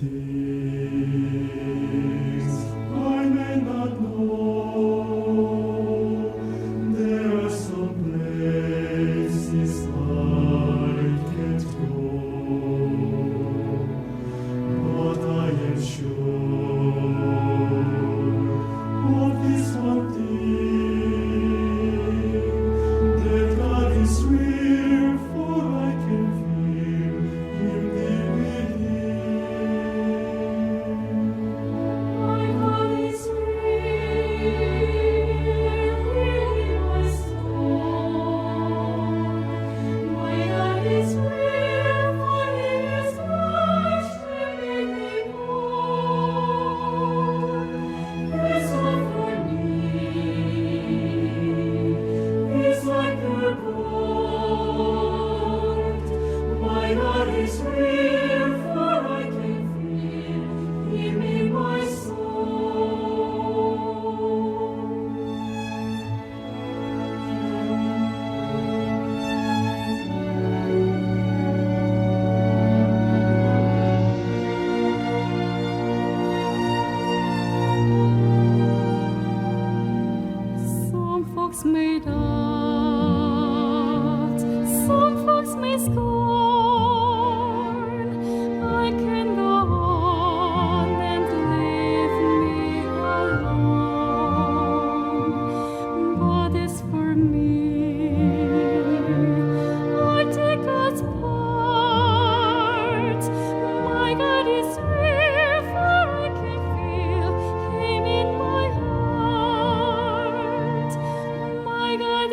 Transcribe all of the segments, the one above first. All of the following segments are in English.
things I may not know. There are some places I can't go, but I am sure of this one thing, that God is real, for I can feel Him deep within. My God is real, really my soul. My God is real, for He is washed to make me whole. His love for me is like pure gold. My God is real, for I can feel Him in my Some folks may doubt, some folks may scorn. I can go on and leave me alone. But as for me, I take God's part. My God is real, for I can feel Him in my heart. My God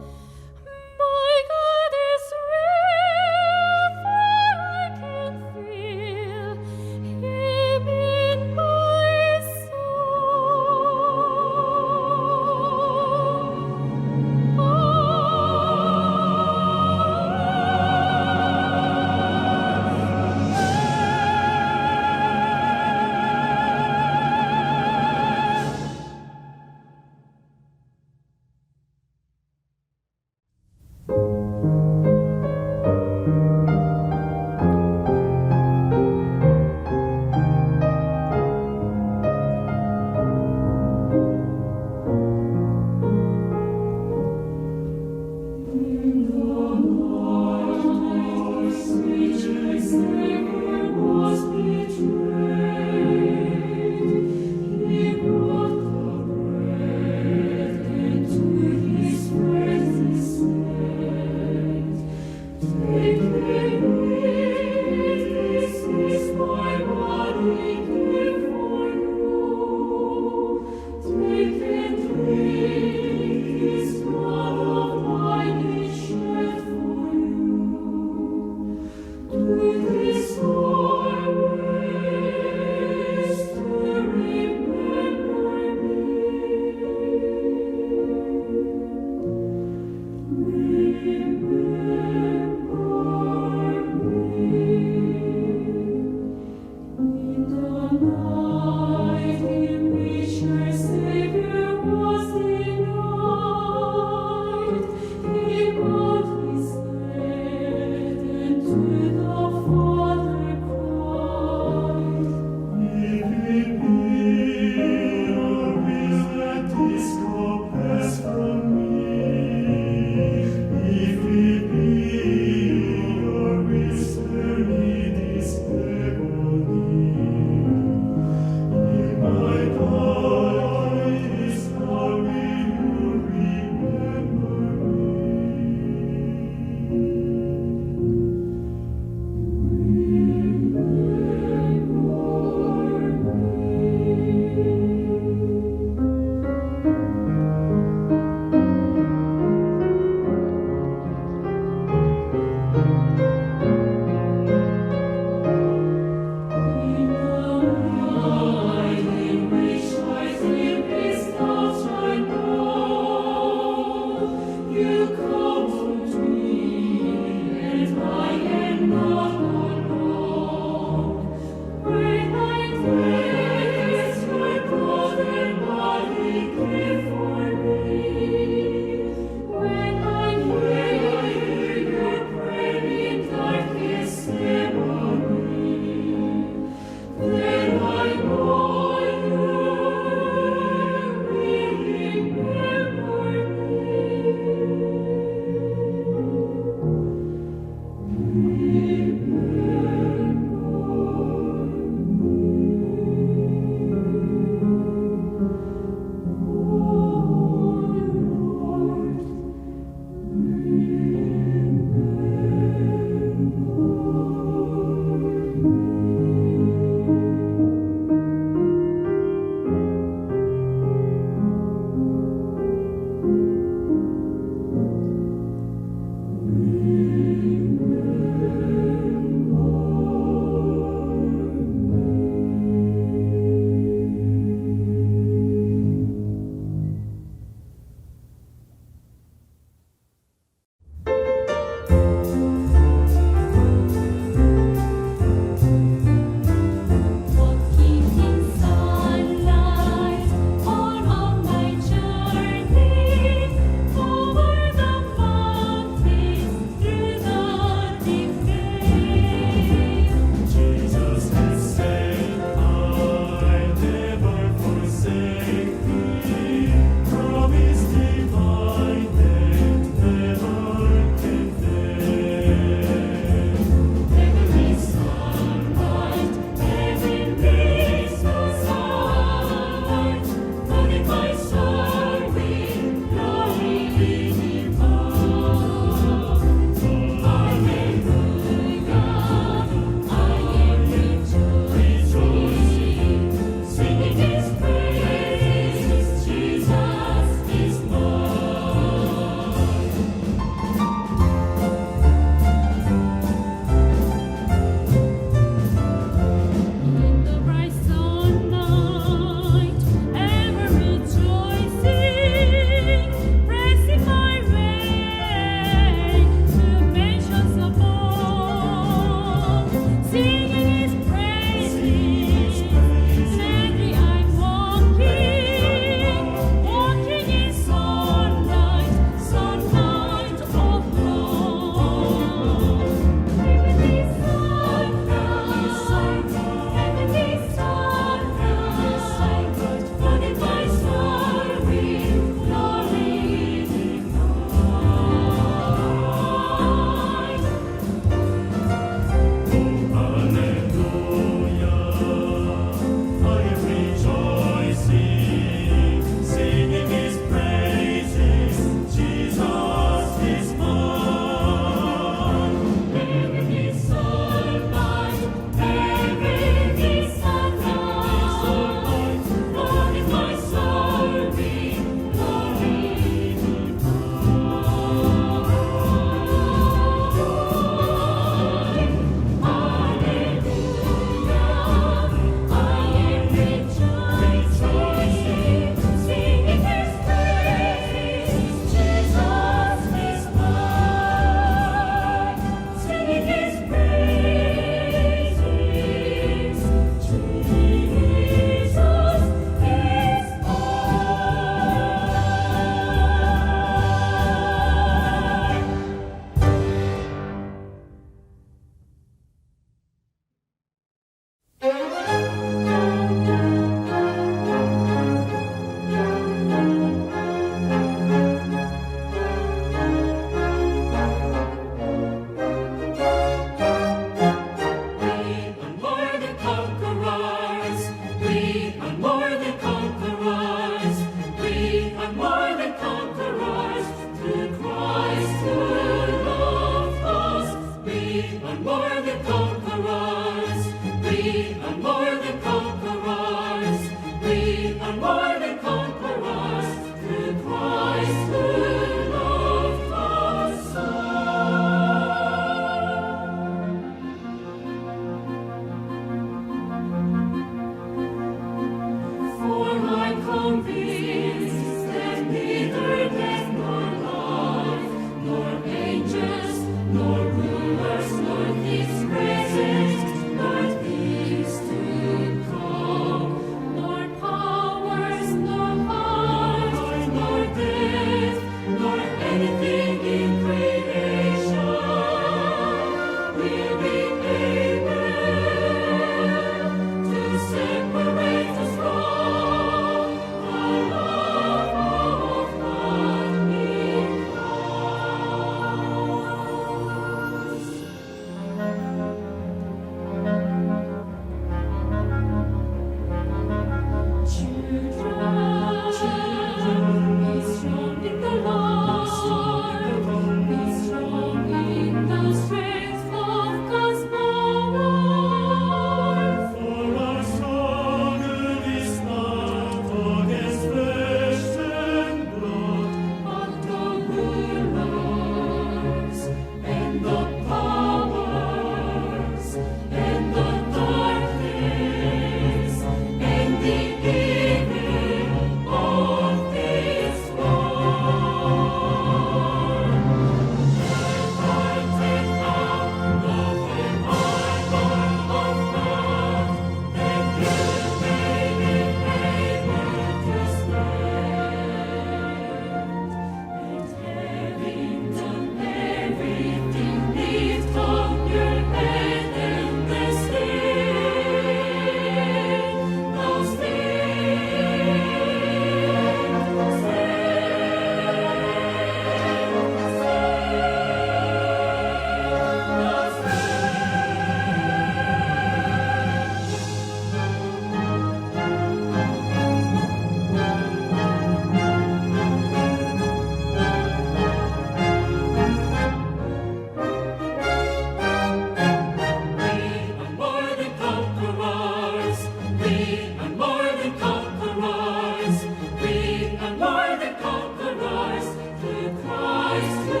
We are more than conquerors. We are more than conquerors through Christ who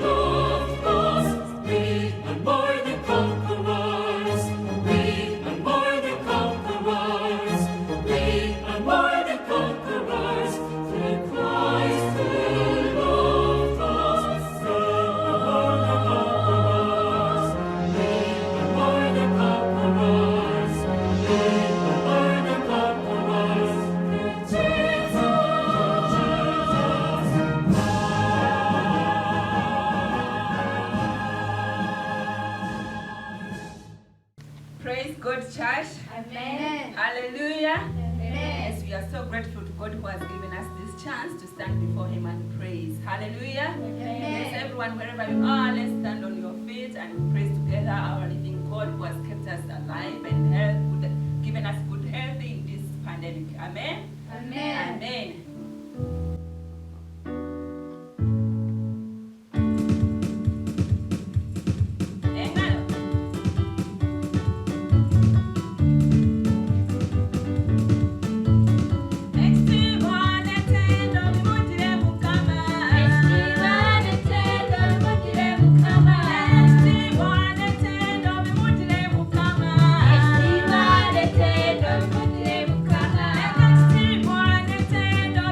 loved us. We are more than conquerors. We are more than conquerors. We are more than conquerors through Christ who loved us. We are more than conquerors. We are more than conquerors. We are more than conquerors through Jesus. Praise God, church. Amen. Hallelujah. Amen. Yes, we are so grateful to God who has given us this chance to stand before Him and praise. Hallelujah. Yes, everyone, wherever you are, let's stand on your feet and praise together our living God who has kept us alive and given us good health in this pandemic. Amen. Amen. Amen. Tendo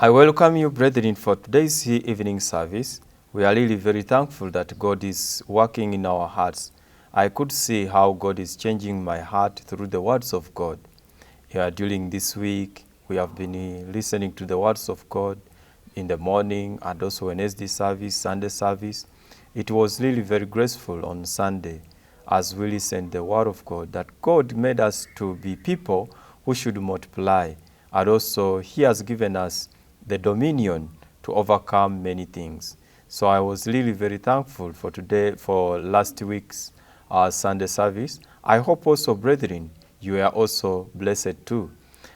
I welcome you, brethren, for today's evening service. We are really very thankful that God is working in our hearts. I could see how God is changing my heart through the words of God. During this week, we have been listening to the words of God in the morning and also Wednesday service, Sunday service. It was really very graceful on Sunday as we listened to the word of God, that God made us to be people who should multiply. And also He has given us the dominion to overcome many things. So I was really very thankful for today, for last week's Sunday service. I hope also, brethren, you are also blessed too.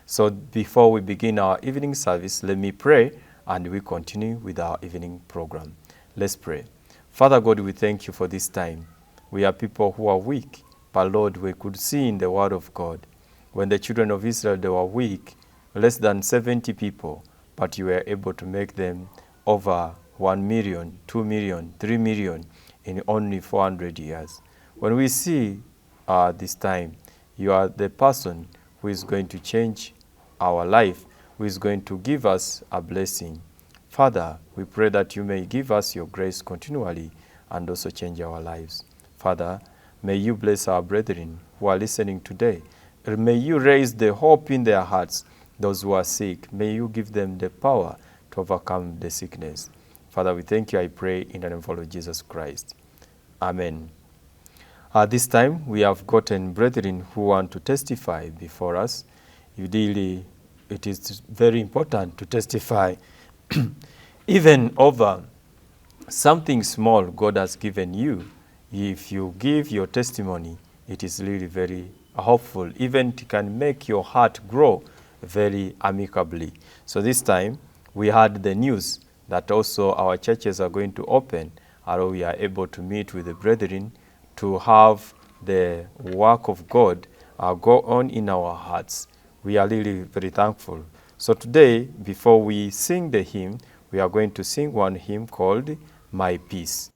So before we begin our evening service, let me pray and we continue with our evening program. Let's pray. Father God, we thank you for this time. We are people who are weak, but Lord, we could see in the word of God, when the children of Israel, they were weak, less than 70 people, but you were able to make them over 1 million, 2 million, 3 million in only 400 years. When we see this time, you are the person who is going to change our life, who is going to give us a blessing. Father, we pray that you may give us your grace continually and also change our lives. Father, may you bless our brethren who are listening today. May you raise the hope in their hearts. Those who are sick, may you give them the power to overcome the sickness. Father, we thank you, I pray, in the name of Lord Jesus Christ. Amen. This time, we have gotten brethren who want to testify before us. It is very important to testify even over something small God has given you. If you give your testimony, it is really very hopeful. Even it can make your heart grow very amicably. So this time, we had the news that also our churches are going to open, and we are able to meet with the brethren to have the work of God go on in our hearts. We are really very thankful. So today, before we sing the hymn, we are going to sing one hymn called My Peace.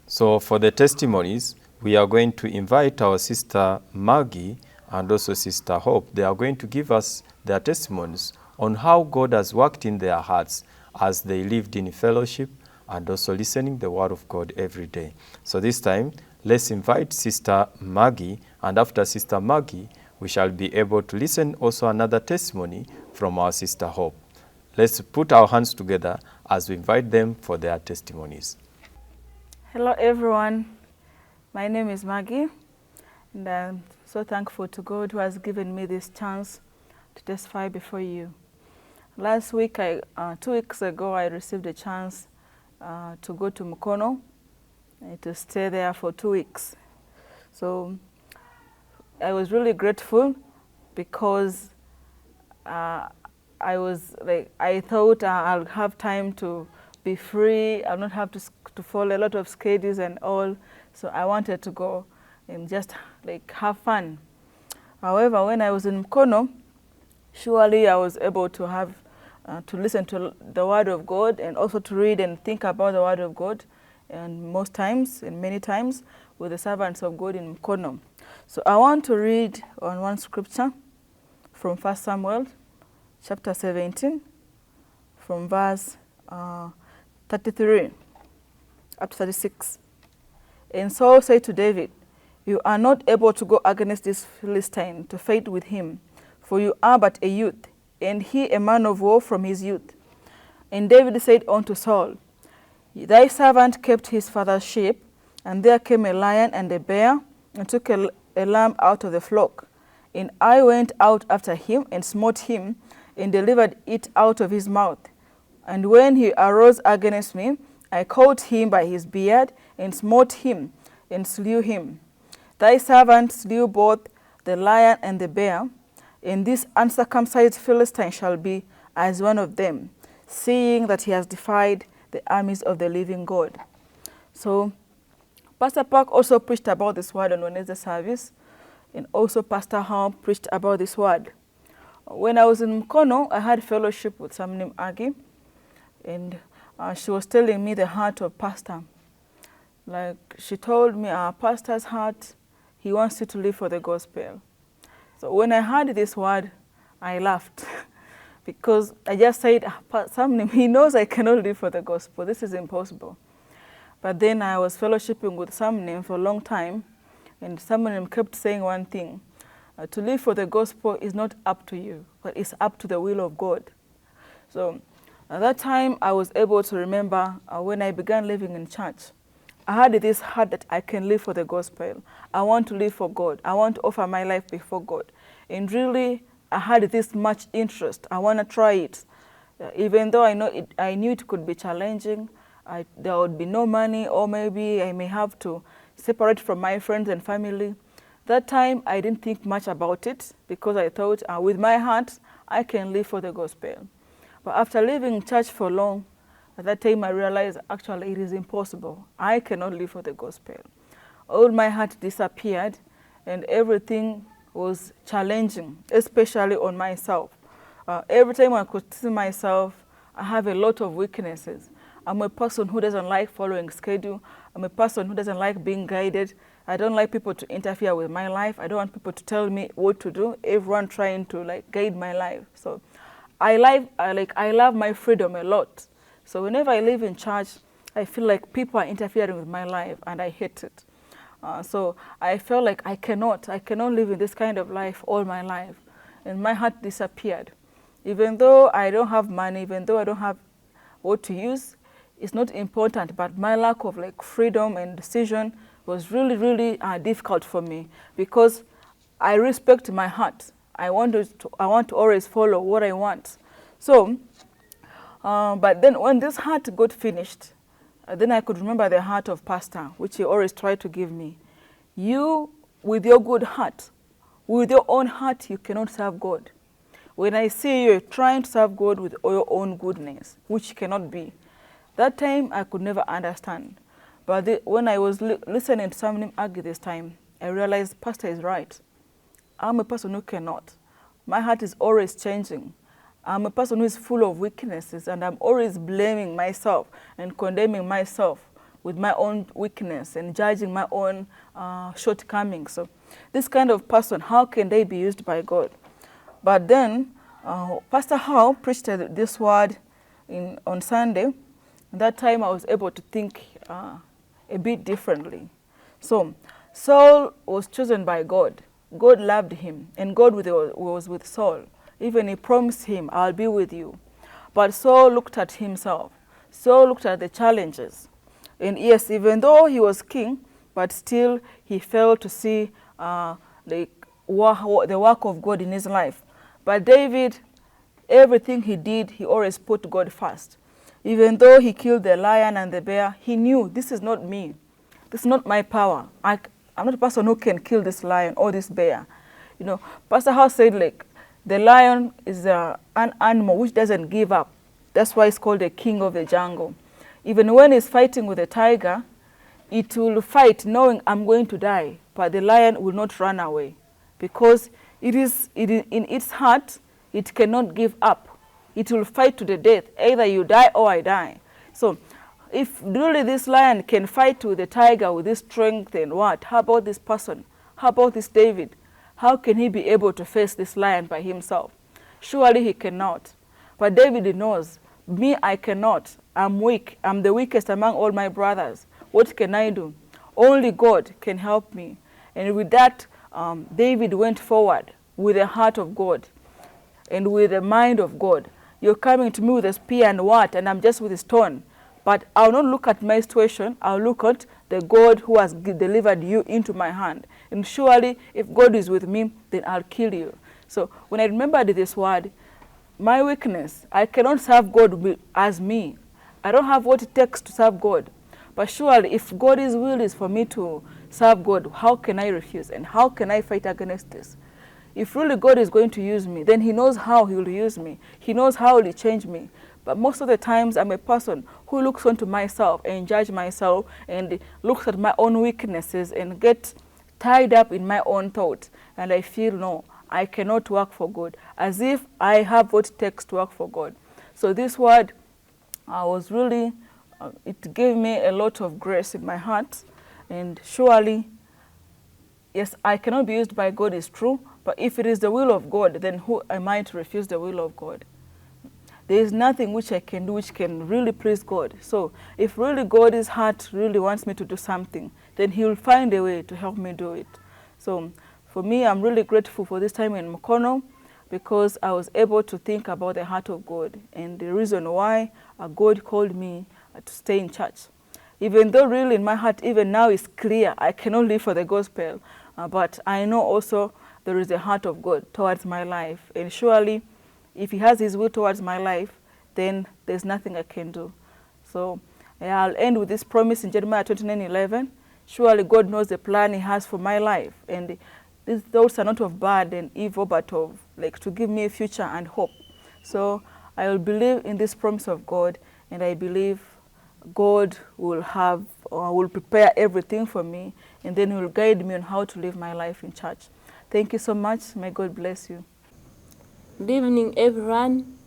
So for the testimonies, we are going to invite our sister Maggie and also sister Hope. They are going to give us their testimonies on how God has worked in their hearts as they lived in fellowship and also listening the word of God every day. So this time, let's invite Sister Maggie, and after Sister Maggie, we shall be able to listen also another testimony from our sister Hope. Let's put our hands together as we invite them for their testimonies. Hello everyone, my name is Maggie, and I'm so thankful to God who has given me this chance to testify before you. Last week, 2 weeks ago, I received a chance to go to Mukono to stay there for 2 weeks. So I was really grateful because I thought I'll have time to be free. I'll not have to follow a lot of schedules and all. So I wanted to go and just have fun. However, when I was in Mukono, surely I was able to have to listen to the Word of God and also to read and think about the Word of God, and most times and many times with the servants of God in Mukono. So I want to read on one scripture from 1 Samuel chapter 17 from verse 33 up to 36. And Saul said to David, "You are not able to go against this Philistine to fight with him, for you are but a youth, and he a man of war from his youth." And David said unto Saul, "Thy servant kept his father's sheep, and there came a lion and a bear, and took a lamb out of the flock. And I went out after him, and smote him, and delivered it out of his mouth. And when he arose against me, I caught him by his beard, and smote him, and slew him. Thy servant slew both the lion and the bear, and this uncircumcised Philistine shall be as one of them, seeing that he has defied the armies of the living God." So Pastor Park also preached about this word on Wednesday service, and also Pastor Hall preached about this word. When I was in Mukono, I had fellowship with someone named Aggie, and she was telling me the heart of Pastor. She told me, our pastor's heart, he wants you to live for the gospel. So when I heard this word, I laughed because I just said, he knows I cannot live for the gospel. This is impossible. But then I was fellowshipping with someone for a long time, and someone kept saying one thing: to live for the gospel is not up to you, but it's up to the will of God. So at that time, I was able to remember when I began living in church, I had this heart that I can live for the gospel. I want to live for God. I want to offer my life before God. And really, I had this much interest. I want to try it. Even though I knew it could be challenging, there would be no money, or maybe I may have to separate from my friends and family. That time, I didn't think much about it because I thought, with my heart, I can live for the gospel. But after living church for long, at that time I realized actually it is impossible. I cannot live for the gospel. All my heart disappeared, and everything was challenging, especially on myself. Every time I could see myself, I have a lot of weaknesses. I'm a person who doesn't like following schedule. I'm a person who doesn't like being guided. I don't like people to interfere with my life. I don't want people to tell me what to do. Everyone trying to guide my life. So I love my freedom a lot. So whenever I live in church, I feel like people are interfering with my life, and I hate it. So I felt like I cannot live in this kind of life all my life. And my heart disappeared. Even though I don't have money, even though I don't have what to use, it's not important, but my lack of freedom and decision was really, really difficult for me, because I respect my heart. I want to always follow what I want. So, but then when this heart got finished, then I could remember the heart of Pastor, which he always tried to give me. You, with your good heart, with your own heart, you cannot serve God. When I see you trying to serve God with your own goodness, which cannot be, that time I could never understand. But when I was listening to someone argue this time, I realized Pastor is right. I'm a person who cannot. My heart is always changing. I'm a person who is full of weaknesses, and I'm always blaming myself and condemning myself with my own weakness and judging my own shortcomings. So this kind of person, how can they be used by God? But then Pastor Howe preached this word on Sunday. At that time I was able to think a bit differently. So Saul was chosen by God. God loved him, and God was with Saul. Even he promised him, I'll be with you. But Saul looked at himself. Saul looked at the challenges. And yes, even though he was king, but still he failed to see the work of God in his life. But David, everything he did, he always put God first. Even though he killed the lion and the bear, he knew, this is not me. This is not my power. I'm not a person who can kill this lion or this bear. You know, Pastor House said, like, the lion is an animal which doesn't give up. That's why it's called the king of the jungle. Even when it's fighting with a tiger, it will fight knowing I'm going to die, but the lion will not run away because it is in its heart, it cannot give up. It will fight to the death. Either you die or I die. So if really this lion can fight with the tiger with this strength and what, how about this person? How about this David? How can he be able to face this lion by himself? Surely he cannot. But David knows, me, I cannot. I'm weak. I'm the weakest among all my brothers. What can I do? Only God can help me. And with that, David went forward with the heart of God and with the mind of God. You're coming to me with a spear and what, and I'm just with a stone. But I'll not look at my situation. I'll look at the God who has delivered you into my hand. And surely, if God is with me, then I'll kill you. So when I remembered this word, my weakness, I cannot serve God as me. I don't have what it takes to serve God. But surely, if God's will is for me to serve God, how can I refuse? And how can I fight against this? If really God is going to use me, then he knows how he will use me. He knows how he will change me. But most of the times, I'm a person who looks onto myself and judge myself and looks at my own weaknesses and get tied up in my own thoughts. And I feel, no, I cannot work for God, as if I have what it takes to work for God. So this word was really, it gave me a lot of grace in my heart. And surely, yes, I cannot be used by God, is true. But if it is the will of God, then who am I to refuse the will of God? There is nothing which I can do which can really please God. So if really God's heart really wants me to do something, then he will find a way to help me do it. So for me, I'm really grateful for this time in Mukono because I was able to think about the heart of God and the reason why God called me to stay in church. Even though really in my heart, even now it's clear, I cannot live for the gospel, but I know also there is a heart of God towards my life. And surely, if he has his will towards my life, then there's nothing I can do. So I'll end with this promise in Jeremiah 29:11. Surely God knows the plan he has for my life. And these thoughts are not of bad and evil, but of like to give me a future and hope. So I will believe in this promise of God, and I believe God will will prepare everything for me, and then he will guide me on how to live my life in church. Thank you so much. May God bless you. Good evening, everyone.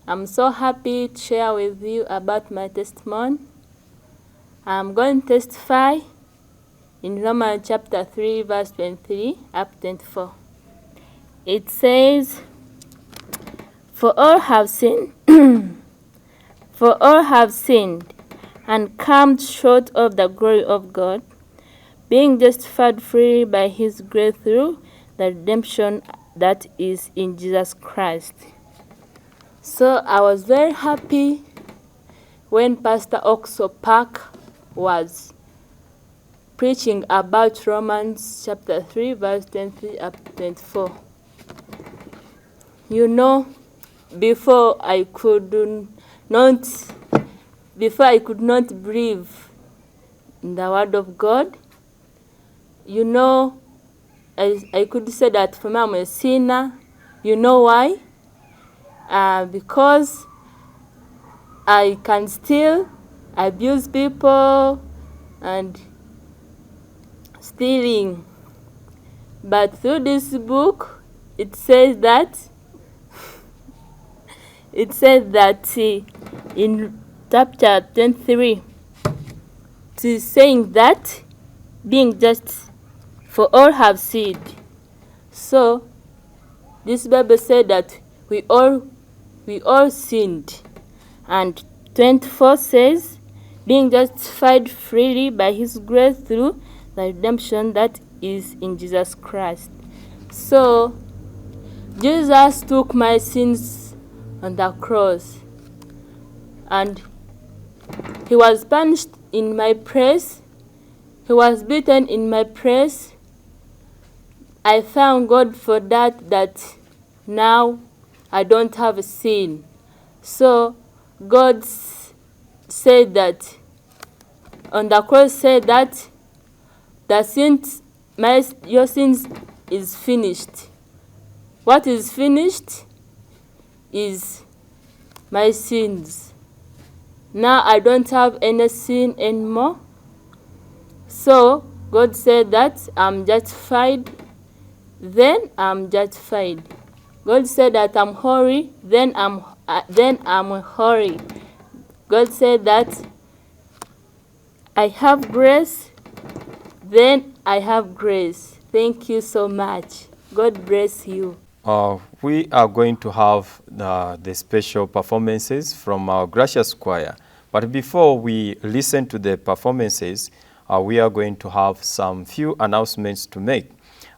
I'm so happy to share with you about my testimony. I'm going to testify in Romans chapter 3, verse 23 up to 24. It says, For all have sinned, for all have sinned and come short of the glory of God, being justified freely by his grace through the redemption that is in Jesus Christ. So I was very happy when Pastor Oxo Park was preaching about Romans chapter 3, verse 23 up to 24. You know, before I could not believe in the word of God, you know, I could say that for me I'm a sinner. You know why? Because I can still abuse people and stealing. But through this book, it says that in chapter 23, it is saying that being just, for all have sinned. So this Bible said that we all sinned. And 24 says, being justified freely by his grace through the redemption that is in Jesus Christ. So Jesus took my sins on the cross, and he was punished in my place. He was beaten in my place. I thank God for that now I don't have a sin. So God said that on the cross, said that your sins is finished. What is finished is my sins. Now I don't have any sin anymore. So God said that I'm justified, then I'm justified. God said that I'm holy, then I'm holy. God said that I have grace, then I have grace. Thank you so much. God bless you. We are going to have the special performances from our gracious choir. But before we listen to the performances, we are going to have some few announcements to make.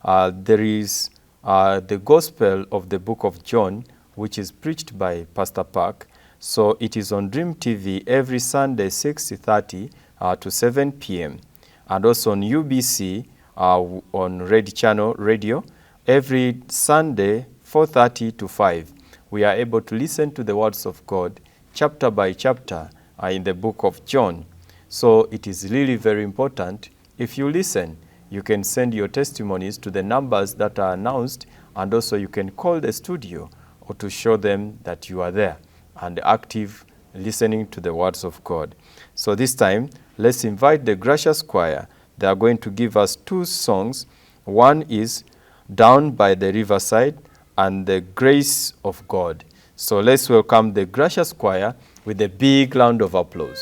There is the Gospel of the Book of John, which is preached by Pastor Park. So it is on Dream TV every Sunday, 6:30 to 7 p.m. And also on UBC on Red Channel Radio every Sunday, 4:30 to 5. We are able to listen to the words of God chapter by chapter in the book of John. So it is really very important. If you listen, you can send your testimonies to the numbers that are announced, and also you can call the studio or to show them that you are there and active listening to the words of God. So this time, let's invite the gracious choir. They are going to give us two songs. One is Down by the Riverside and The Grace of God. So let's welcome the gracious choir with a big round of applause.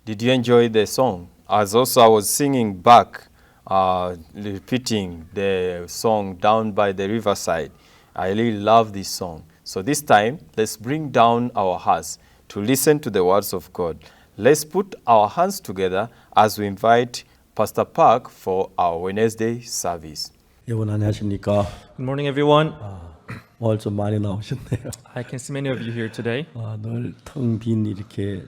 Did you enjoy the song? As also I was singing back, repeating the song Down by the Riverside. I really love this song. So this time, let's bring down our hearts to listen to the words of God. Let's put our hands together as we invite Pastor Park for our Wednesday service. 여러분 안녕하십니까? Good morning, everyone. 오늘 좀 많이 나오셨네요. I can see many of you here today. 늘 텅 빈 이렇게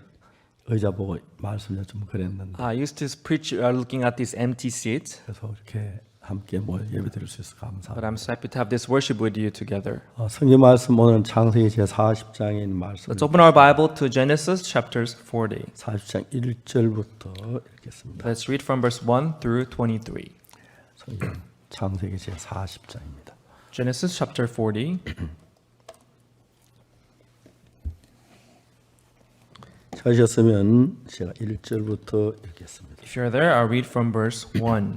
의자 보고 말씀 좀 그랬는데 I used to preach looking at these empty seats, 그래서 이렇게 함께 모여 예배드릴 수 있어서 but 감사합니다. I'm so happy to have this worship with you together. 성경 말씀 오늘은 창세기 제 40장에 있는 말씀 Let's open our Bible to Genesis chapters 40. 40장 1절부터 읽겠습니다. Let's read from verse 1 through 23. 성경 창세기 제 40장입니다. Genesis chapter 40. 찾으셨으면 제가 1절부터 읽겠습니다. If you're there, I'll read from verse 1.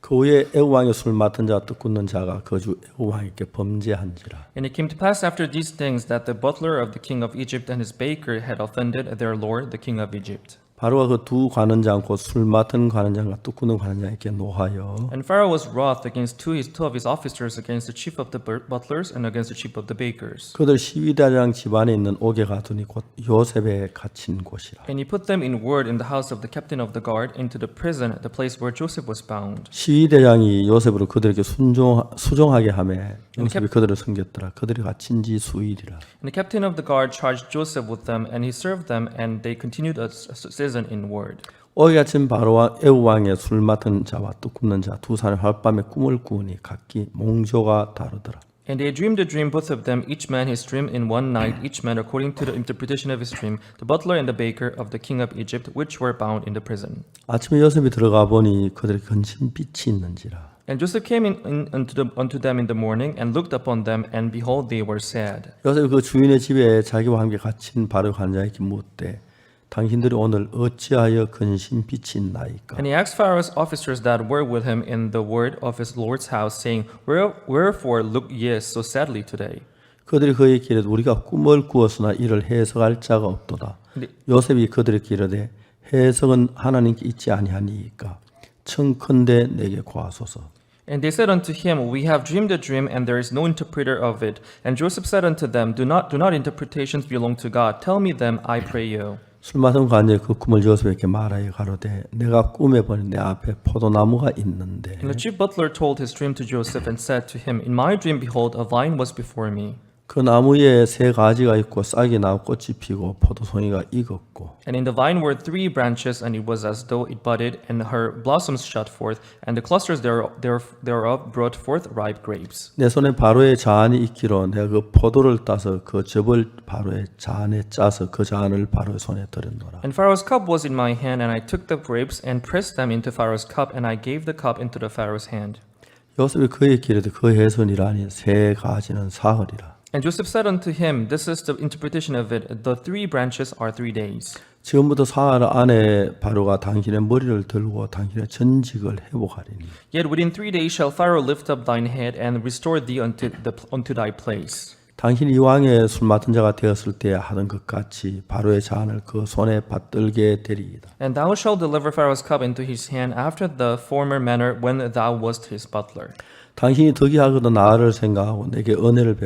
그 후에 애굽 왕의 술 맡은 자와 뜻 굳는 자가 거주 애굽 왕에게 범죄한지라. And it came to pass after these things that the butler of the king of Egypt and his baker had offended their lord, the king of Egypt. 바로가 그 두 관원장 곧 술 맡은 관원장과 뜻 굳는 관원장에게 노하여 And Pharaoh was wroth against two of his officers, against the chief of the butlers and against the chief of the bakers. 그들 시위대장 집안에 있는 옥에 가두니 곧 요셉에 갇힌 곳이라. And he put them in ward in the house of the captain of the guard into the prison, the place where Joseph was bound. 시위대장이 요셉으로 그들에게 수종하게 하매 요셉이 그들을 섬겼더라. 그들이 갇힌 지 수일이라. And the captain of the guard charged Joseph with them, and he served them, and they continued a season in ward. 옥에 갇힌 바로와 애굽 왕의 술 맡은 자와 뜻 굳는 자 두 사람이 하룻밤에 꿈을 꾸니 각기 몽조가 다르더라. And they dreamed a dream, both of them, each man his dream in one night, each man according to the interpretation of his dream, the butler and the baker of the king of Egypt, which were bound in the prison. 아침에 요셉이 들어가 보니 그들의 근심 빛이 있는지라. And Joseph came in unto them in the morning, and looked upon them, and behold, they were sad. 요셉이 그 주인의 집에 자기와 함께 갇힌 바로 관장에게 묻되 당신들이 오늘 어찌하여 근심 빛이 있나이까? And he asked Pharaoh's officers that were with him in the ward of his lord's house, saying, Wherefore look ye so sadly today? 그들이 그에게 이르되 우리가 꿈을 꾸었으나 이를 해석할 자가 없도다. 요셉이 그들에게 이르되 해석은 하나님께 있지 아니하니이까 청컨대 내게 고하소서. And they said unto him, We have dreamed a dream, and there is no interpreter of it. And Joseph said unto them, Do not interpretations belong to God? Tell me them, I pray you. 술 맡은 관장이 그 꿈을 요셉에게 말하여 가로되 내가 꿈에 보니 내 앞에 포도나무가 있는데 And the chief butler told his dream to Joseph, and said to him, In my dream, behold, a vine was before me. 그 나무에 세 가지가 있고 싹이 나고 꽃이 피고 포도송이가 익었고 And in the vine were 3 branches, and it was as though it budded, and her blossoms shot forth, and the clusters thereof brought forth ripe grapes. 내 손에 바로의 잔이 있기로 내가 그 포도를 따서 그 즙을 바로의 잔에 짜서 그 잔을 바로의 손에 들였노라. And Pharaoh's cup was in my hand, and I took the grapes and pressed them into Pharaoh's cup, and I gave the cup into the Pharaoh's hand. 요셉이 그에게 이르되 그 해선이라니 세 가지는 사흘이라. And Joseph said unto him, This is the interpretation of it. The 3 branches are 3 days. 지금부터 사흘 안에 바로가 당신의 머리를 들고 당신의 전직을 회복하리니 Yet within 3 days shall Pharaoh lift up thine head and restore thee unto thy place. 당신이 왕의 술 맡은 자가 되었을 때 하던 것 같이 바로의 잔을 그 손에 받들게 되리이다. And thou shalt deliver Pharaoh's cup into his hand after the former manner when thou wast his butler. 당신이 덕이하고도 나를 생각하고 내게 은혜를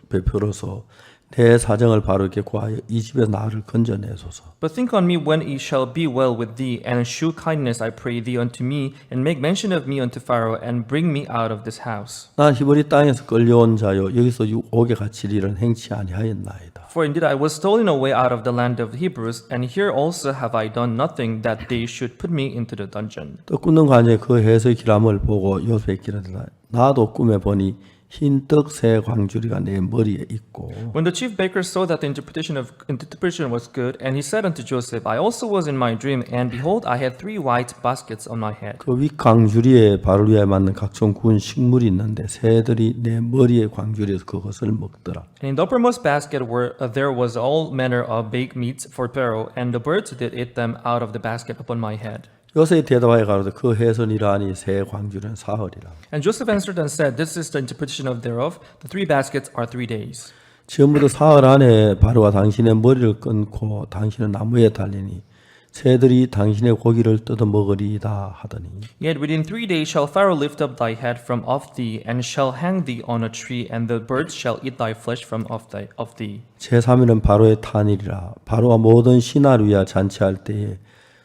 베풀어서 내 사정을 바로게 구하여 이 집에서 나를 건져내소서. But think on me when it shall be well with thee, and shew kindness, I pray thee, unto me, and make mention of me unto Pharaoh, and bring me out of this house. 난 히브리 땅에서 끌려온 자요 여기서 옥에 갇힐 일은 행치 아니하였나이다. For indeed I was stolen away out of the land of the Hebrews, and here also have I done nothing that they should put me into the dungeon. 떡 굽는 관에 그 해의 기람을 보고 요셉에게 이르되 나도 꿈에 보니 흰 떡 세 광주리가 내 머리에 있고 When the chief baker saw that the interpretation was good, and he said unto Joseph, I also was in my dream, and behold, I had 3 white baskets on my head. 그 윗 광주리에 바를 위하여 맞는 각종 구운 식물이 있는데 새들이 내 머리의 광주리에서 그것을 먹더라. And in the uppermost basket there was all manner of baked meats for Pharaoh, and the birds did eat them out of the basket upon my head. 요셉이 대답하여 가로되 그 해선이라니 새 광주리는 사흘이라. And Joseph answered and said, This is the interpretation of thereof. The 3 baskets are 3 days. 지금부터 사흘 안에 바로가 당신의 머리를 끊고 당신은 나무에 달리니 새들이 당신의 고기를 뜯어 먹으리이다 하더니 Yet within 3 days shall Pharaoh lift up thy head from off thee, and shall hang thee on a tree, and the birds shall eat thy flesh from off thee. 제3일은 바로의 탄일이라. 바로와 모든 신하류야 잔치할 때에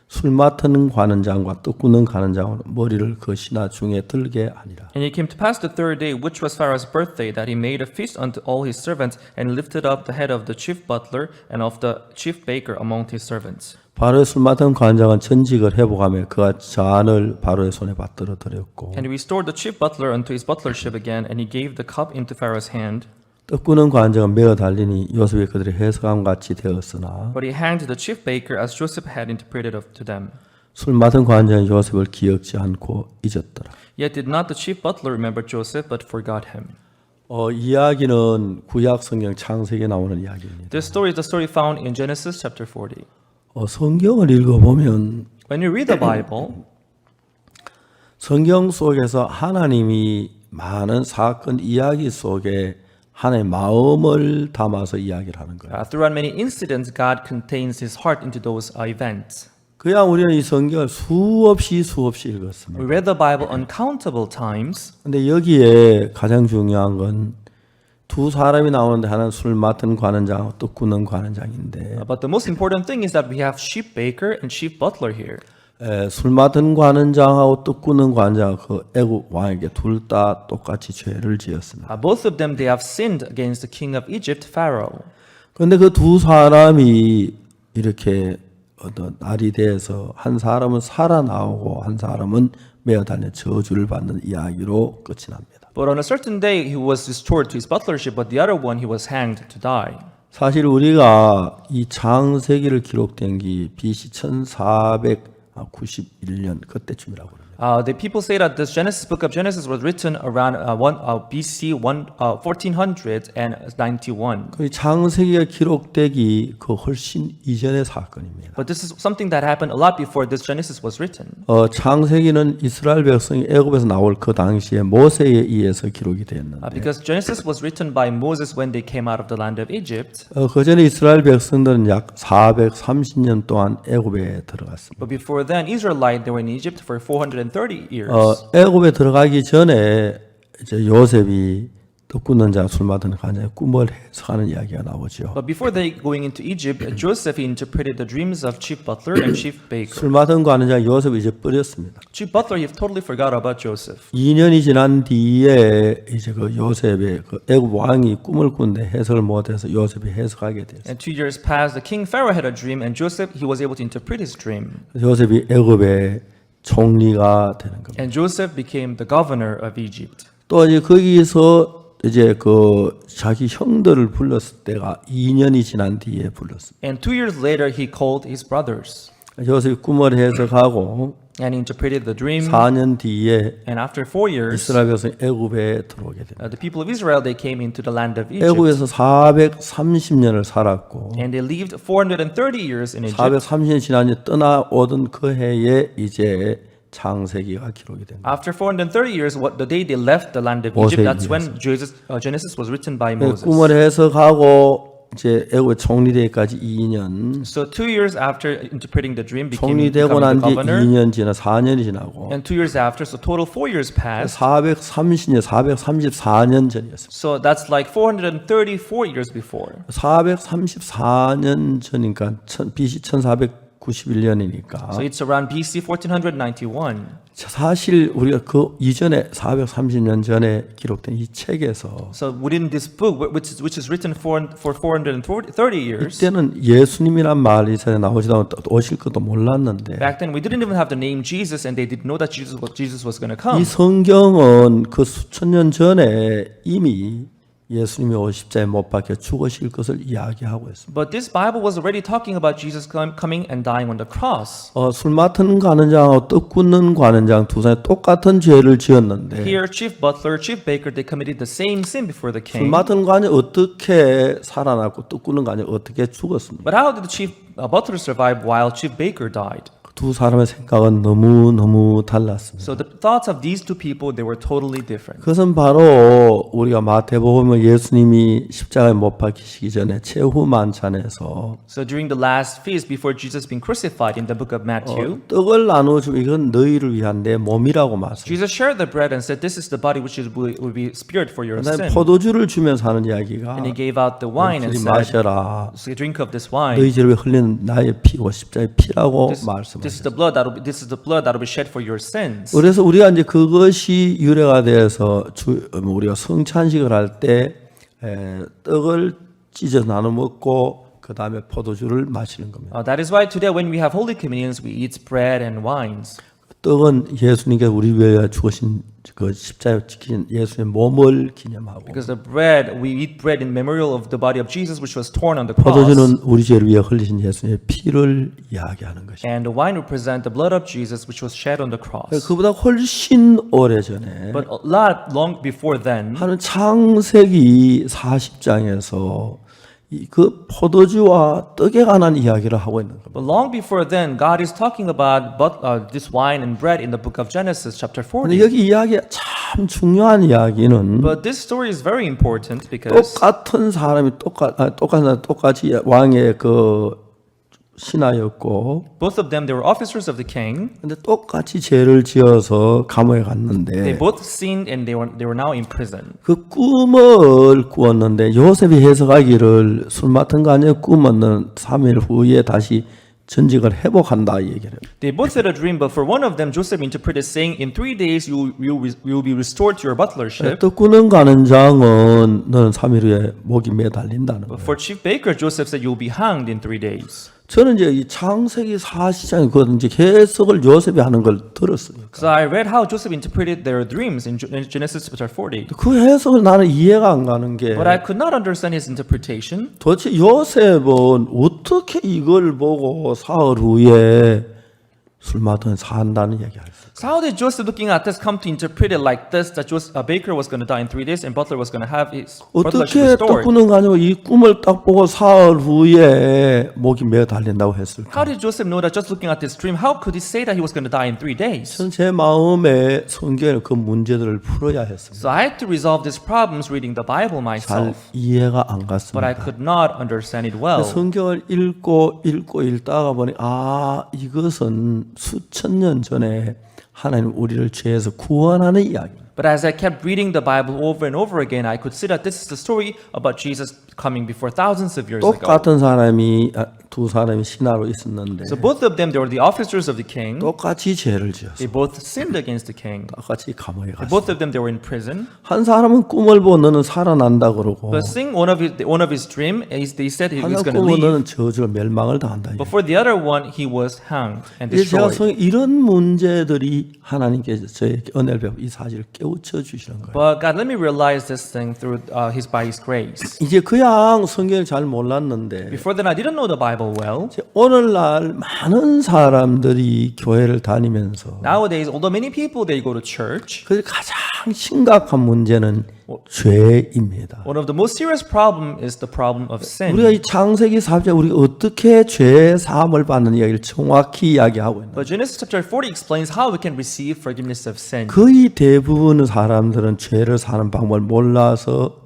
술 맡는 관원장과 떡 굽는 관원장은 머리를 그 신하 중에 들게 하니라. And it came to pass the 3rd day, which was Pharaoh's birthday, that he made a feast unto all his servants, and lifted up the head of the chief butler and of the chief baker among his servants. 바로의 술 맡은 관장은 전직을 회복하며 그가 잔을 바로의 손에 받들어 드렸고 And he restored the chief butler unto his butlership again, and he gave the cup into Pharaoh's hand. 떡 굽는 관장은 메어 달리니 요셉이 그들의 해석함 같이 되었으나 But he hanged the chief baker as Joseph had interpreted to them. 술 맡은 관장은 요셉을 기억지 않고 잊었더라. Yet did not the chief butler remember Joseph, but forgot him. 이야기는 구약 성경 창세기에 나오는 이야기입니다. This story is the story found in Genesis chapter 40. 성경을 읽어보면 When you read the Bible, 성경 속에서 하나님이 많은 사건 이야기 속에 하나님의 마음을 담아서 이야기를 하는 거예요. throughout many incidents, God contains His heart into those events. 그냥 우리는 이 성경을 수없이 읽었습니다. We read the Bible uncountable times. 근데 여기에 가장 중요한 건 두 사람이 나오는데 하나는 술 맡은 관원장하고 떡 굽는 관원장인데 But the most important thing is that we have chief baker and chief butler here. 술 맡은 관원장하고 떡 굽는 관원장 그 애굽 왕에게 둘 다 똑같이 죄를 지었습니다. Both of them, they have sinned against the king of Egypt, Pharaoh. 그런데 그 두 사람이 이렇게 어떤 날이 돼서 한 사람은 살아나오고 한 사람은 매어 달려 저주를 받는 이야기로 끝이 납니다. But on a certain day, he was restored to his butlership, but the other one, he was hanged to die. 사실 우리가 이 창세기를 기록된 게 BC 1491년 그때쯤이라고 합니다. The people say that this book of Genesis was written around BC 1491. 그 창세기가 기록되기 그 훨씬 이전의 사건입니다. But this is something that happened a lot before this Genesis was written. 창세기는 이스라엘 백성이 애굽에서 나올 그 당시에 모세에 의해서 기록이 되었는데 Because Genesis was written by Moses when they came out of the land of Egypt. 그 전에 이스라엘 백성들은 약 430년 동안 애굽에 들어갔습니다. But before then, Israelite, they were in Egypt for 430 years. 애굽에 들어가기 전에 이제 요셉이 떡 굽는 자 술 맡은 관장의 꿈을 해석하는 이야기가 나오죠. But before they going into Egypt, Joseph interpreted the dreams of chief butler and chief baker. 술 맡은 관장 요셉이 이제 버렸습니다. Chief butler, he totally forgot about Joseph. 2년이 지난 뒤에 이제 그 요셉의 그 애굽 왕이 꿈을 꾼데 해석을 못해서 요셉이 해석하게 됐어요. And 2 years passed, the king Pharaoh had a dream, and Joseph, he was able to interpret his dream. 요셉이 애굽의 총리가 되는 겁니다. And Joseph became the governor of Egypt. 또 이제 거기서 이제 그 자기 형들을 불렀을 때가 2년이 지난 뒤에 불렀습니다. And 2 years later, he called his brothers. 요셉이 꿈을 해석하고 And he interpreted the dream. 4년 뒤에 And after 4 years, 이스라엘 백성이 애굽에 들어오게 됩니다. the people of Israel, they came into the land of Egypt. 애굽에서 430년을 살았고 And they lived 430 years in Egypt. 430년 지난 뒤에 떠나오던 그 해에 이제 창세기가 기록이 됩니다. After 430 years, the day they left the land of Egypt, that's when Genesis was written by Moses. 꿈을 해석하고 이제 애굽의 총리되기까지 2년. So 2 years after interpreting the dream, became 총리되고 난 the 뒤에 governor. 2년 지나 4년이 지나고. And 2 years after, so total 4 years passed. 430년, 434년 전이었습니다. So that's like 434 years before. 434년 전이니까 BC 1491년이니까. So it's around BC 1491. 사실 우리가 그 이전에 430년 전에 기록된 이 책에서 So within this book, which is written for 430 years, 이때는 예수님이란 말이 전에 나오지도 않고 오실 것도 몰랐는데 back then we didn't even have the name Jesus, and they didn't know that Jesus was going to come. 이 성경은 그 수천 년 전에 이미 예수님이 십자가에 못 박혀 죽으실 것을 이야기하고 있습니다. But this Bible was already talking about Jesus coming and dying on the cross. 술 맡은 관원장하고 떡 굽는 관원장 두 사람이 똑같은 죄를 지었는데 Here, chief butler, chief baker, they committed the same sin before the 술 king. 맡은 관원이 어떻게 살아났고 떡 굽는 관원이 어떻게 죽었습니까? But how did the chief butler survive while chief baker died? 두 사람의 생각은 너무 달랐습니다. So the thoughts of these two people, they were totally different. 그것은 바로 우리가 마태복음에 예수님이 십자가에 못 박히시기 전에 최후 만찬에서 So during the last feast before Jesus being crucified in the book of Matthew, 떡을 나누어주고 이건 너희를 위한 내 몸이라고 말씀. Jesus shared the bread and said, "This is the body which will be spared for your 그다음에 sin." 포도주를 주면서 하는 이야기가 And he gave out the wine and 너희들이 said, 마셔라. "So drink of this wine. 너희 죄를 흘리는 나의 피고 십자가의 피라고 This is 말씀하셨어요. the blood that will be shed for your sins." 그래서 우리가 이제 그것이 유래가 돼서 우리가 성찬식을 할 때 떡을 찢어 나눠 먹고 그 다음에 포도주를 마시는 겁니다. That is why today when we have holy communions, we eat bread and wines. 떡은 예수님께서 우리 위해 죽으신 그 십자가에 지킨 예수님의 몸을 기념하고 Because the bread, we eat bread in memorial of the body of Jesus, which was torn on the cross. 포도주는 우리 죄를 위해 흘리신 예수님의 피를 이야기하는 것입니다. And the wine represent the blood of Jesus, which was shed on the cross. 그보다 훨씬 오래전에 But a lot long before then, 하는 창세기 40장에서 그 포도주와 떡에 관한 이야기를 하고 있는 겁니다. but long before then, God is talking about this wine and bread in the book of Genesis, chapter 근데 40. 여기 이야기가 참 중요한 이야기는 But this story is very important because 똑같은 사람이 똑같이 왕의 그 신하였고 both of them, they were officers of the king. 근데 똑같이 죄를 지어서 감옥에 They 갔는데 both sinned and they were now in prison. 그 꿈을 꾸었는데 요셉이 해석하기를 술 맡은 거 아니에요? 꿈은 3일 후에 다시 전직을 회복한다 이 얘기를 해요. They both had a dream, but for one of them, Joseph interpreted saying, "In 3 days you will be restored to your butlership." 떡 꾸는 가는 장은 너는 3일 후에 목이 매달린다는 But 거예요. for chief baker, Joseph said, "You will be hanged in 3 days." 저는 이제 이 창세기 40장에 그 이제 해석을 요셉이 하는 걸 들었으니까 So I read how Joseph interpreted their dreams in Genesis chapter 40. 그 해석을 나는 이해가 안 가는 게 But I could not understand his interpretation. 도대체 요셉은 어떻게 이걸 보고 사흘 후에 술 마시던 산다는 얘기를 했어요. So how did Joseph, looking at this, come to interpret it like this, that a baker was going to die in 3 days and butler was going to have his 어떻게 butlership 떡 restored? 꾸는 거 아니고 이 꿈을 딱 보고 사흘 후에 목이 매 달린다고 했을까? How did Joseph know that just looking at this dream? How could he say that he was going to die in 3 days? 저는 제 마음에 성경의 그 문제들을 풀어야 했습니다. So I had to resolve these problems reading the Bible 잘 myself. 이해가 안 But I 갔습니다. could not understand it well. 성경을 읽다가 보니 이것은 수천 년 전에 하나님 우리를 죄에서 구원하는 이야기입니다. But as I kept reading the Bible over and over again, I could see that this is the story about Jesus coming before thousands of years ago. 똑같은 사람이 두 사람이 신하로 있었는데 So both of them, they were the officers of the king. 똑같이 죄를 지었어요. They both sinned against the king. 똑같이 감옥에 갔어요. Both of them, they were in prison. 한 사람은 꿈을 보고 너는 살아난다 그러고 But seeing one of his dream, they said he was 하나 going to 꿈은 leave. 너는 저주로 멸망을 당한다. But for the other one, he was hanged and 이제 제가 destroyed. 이런 문제들이 하나님께서 저에게 은혜를 베푸고 이 사실을 깨우쳐 주시는 거예요. But God, let me realize this thing through by His grace. 이제 그냥 성경을 잘 몰랐는데 Before then, I didn't know the Bible well. 오늘날 많은 사람들이 교회를 다니면서 Nowadays, although many people they go to church, 그 가장 심각한 문제는 죄입니다. one of the most serious problem is the problem of sin. 우리가 이 창세기 4장 우리가 어떻게 죄 사함을 받는 이야기를 정확히 이야기하고 있는 But Genesis chapter 40 explains how we can receive forgiveness of sin. 거의 대부분의 사람들은 죄를 사는 방법을 몰라서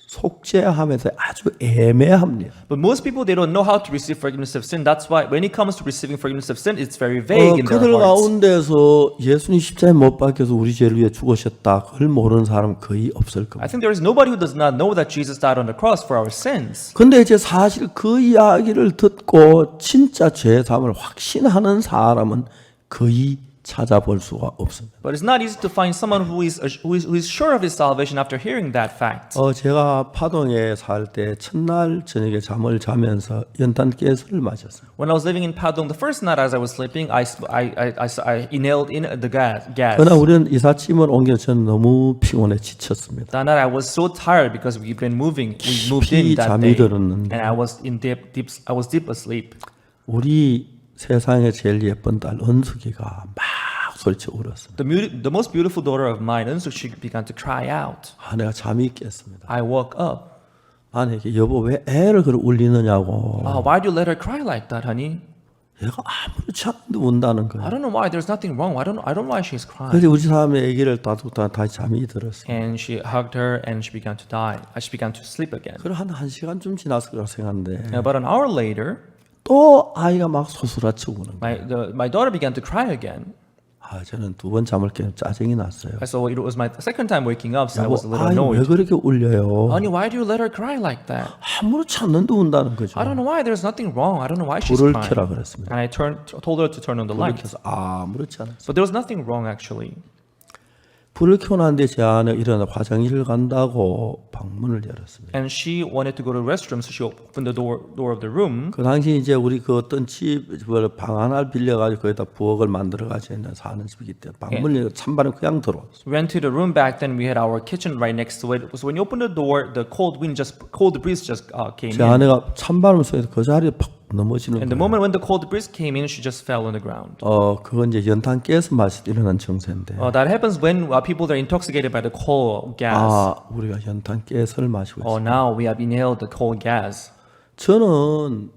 속죄함에서 아주 애매합니다. But most people, they don't know how to receive forgiveness of sin. That's why when it comes to receiving forgiveness of sin, it's very vague in their 그들 hearts. 가운데서 예수님 십자가에 못 박혀서 우리 죄를 위해 죽으셨다. 그걸 모르는 사람 거의 없을 I 겁니다. think there is nobody who does not know that Jesus died on the cross for our sins. 근데 이제 사실 그 이야기를 듣고 진짜 죄 사함을 확신하는 사람은 거의 찾아볼 수가 없습니다. But it's not easy to find someone who is sure of his salvation after hearing that fact. 제가 파동에 살 때 첫날 저녁에 잠을 자면서 연탄 가스를 마셨어요. When I was living in Padong, the first night as I was sleeping, I inhaled in the gas. 그러나 우리는 이삿짐을 옮겨 저는 너무 피곤해 지쳤습니다. That night I was so tired because we've been moving. We moved in that 잠이 day, 들었는데. and I was deep asleep. 우리 세상에 제일 예쁜 딸 은숙이가 막 소리쳐 울었습니다. The most beautiful daughter of mine, Eun-suk, she began to cry out. 내가 잠이 깼습니다. I woke up. 아내에게 여보 왜 애를 그렇게 울리느냐고. Why do you let her cry like that, honey? 얘가 아무렇지 않은데 운다는 I 거예요. don't know why. There's nothing wrong. I don't know why she's crying. 그래서 우리 사람의 아기를 따두다 다시 잠이 들었어요. And she hugged her, and she began to die. She began to sleep again. 그럼 한 시간쯤 지났을 거라 생각하는데 About an hour later, 또 아이가 막 소스라치고 우는 거예요. my daughter began to cry again. 저는 두 번 잠을 깨면 짜증이 났어요. So it was my second time waking up, so I 여보, was a little 아이 왜 annoyed. 그렇게 울려요? Honey, why do you let her cry like that? 아무렇지 않는데 운다는 거죠. I don't know why. There's nothing wrong. I don't know why she's 불을 crying. 켜라 그랬습니다. And I told her to turn on the 불을 light. 켜서 아무렇지 않았어요. But there was nothing wrong actually. 불을 켜놨는데 제 안에 일어나 화장실을 간다고 방문을 열었습니다. And she wanted to go to the restroom, so she opened the door of the room. 그 당시 이제 우리 그 어떤 방 하나를 빌려가지고 거기다 부엌을 만들어가지고 사는 집이기 때문에 방문을 열고 찬바람 그냥 들어왔어요. We went to the room back then. We had our kitchen right next to it. So when you opened the door, the cold breeze just came 제 in. 아내가 찬바람 속에서 그 자리에 팍 넘어지는 And the 거예요. moment when the cold breeze came in, she just fell on the ground. 그건 이제 연탄 가스 맛이 일어난 증세인데. That happens when people are intoxicated by the coal gas. 우리가 연탄 가스를 마시고 있어요. Now we have inhaled the coal gas. 저는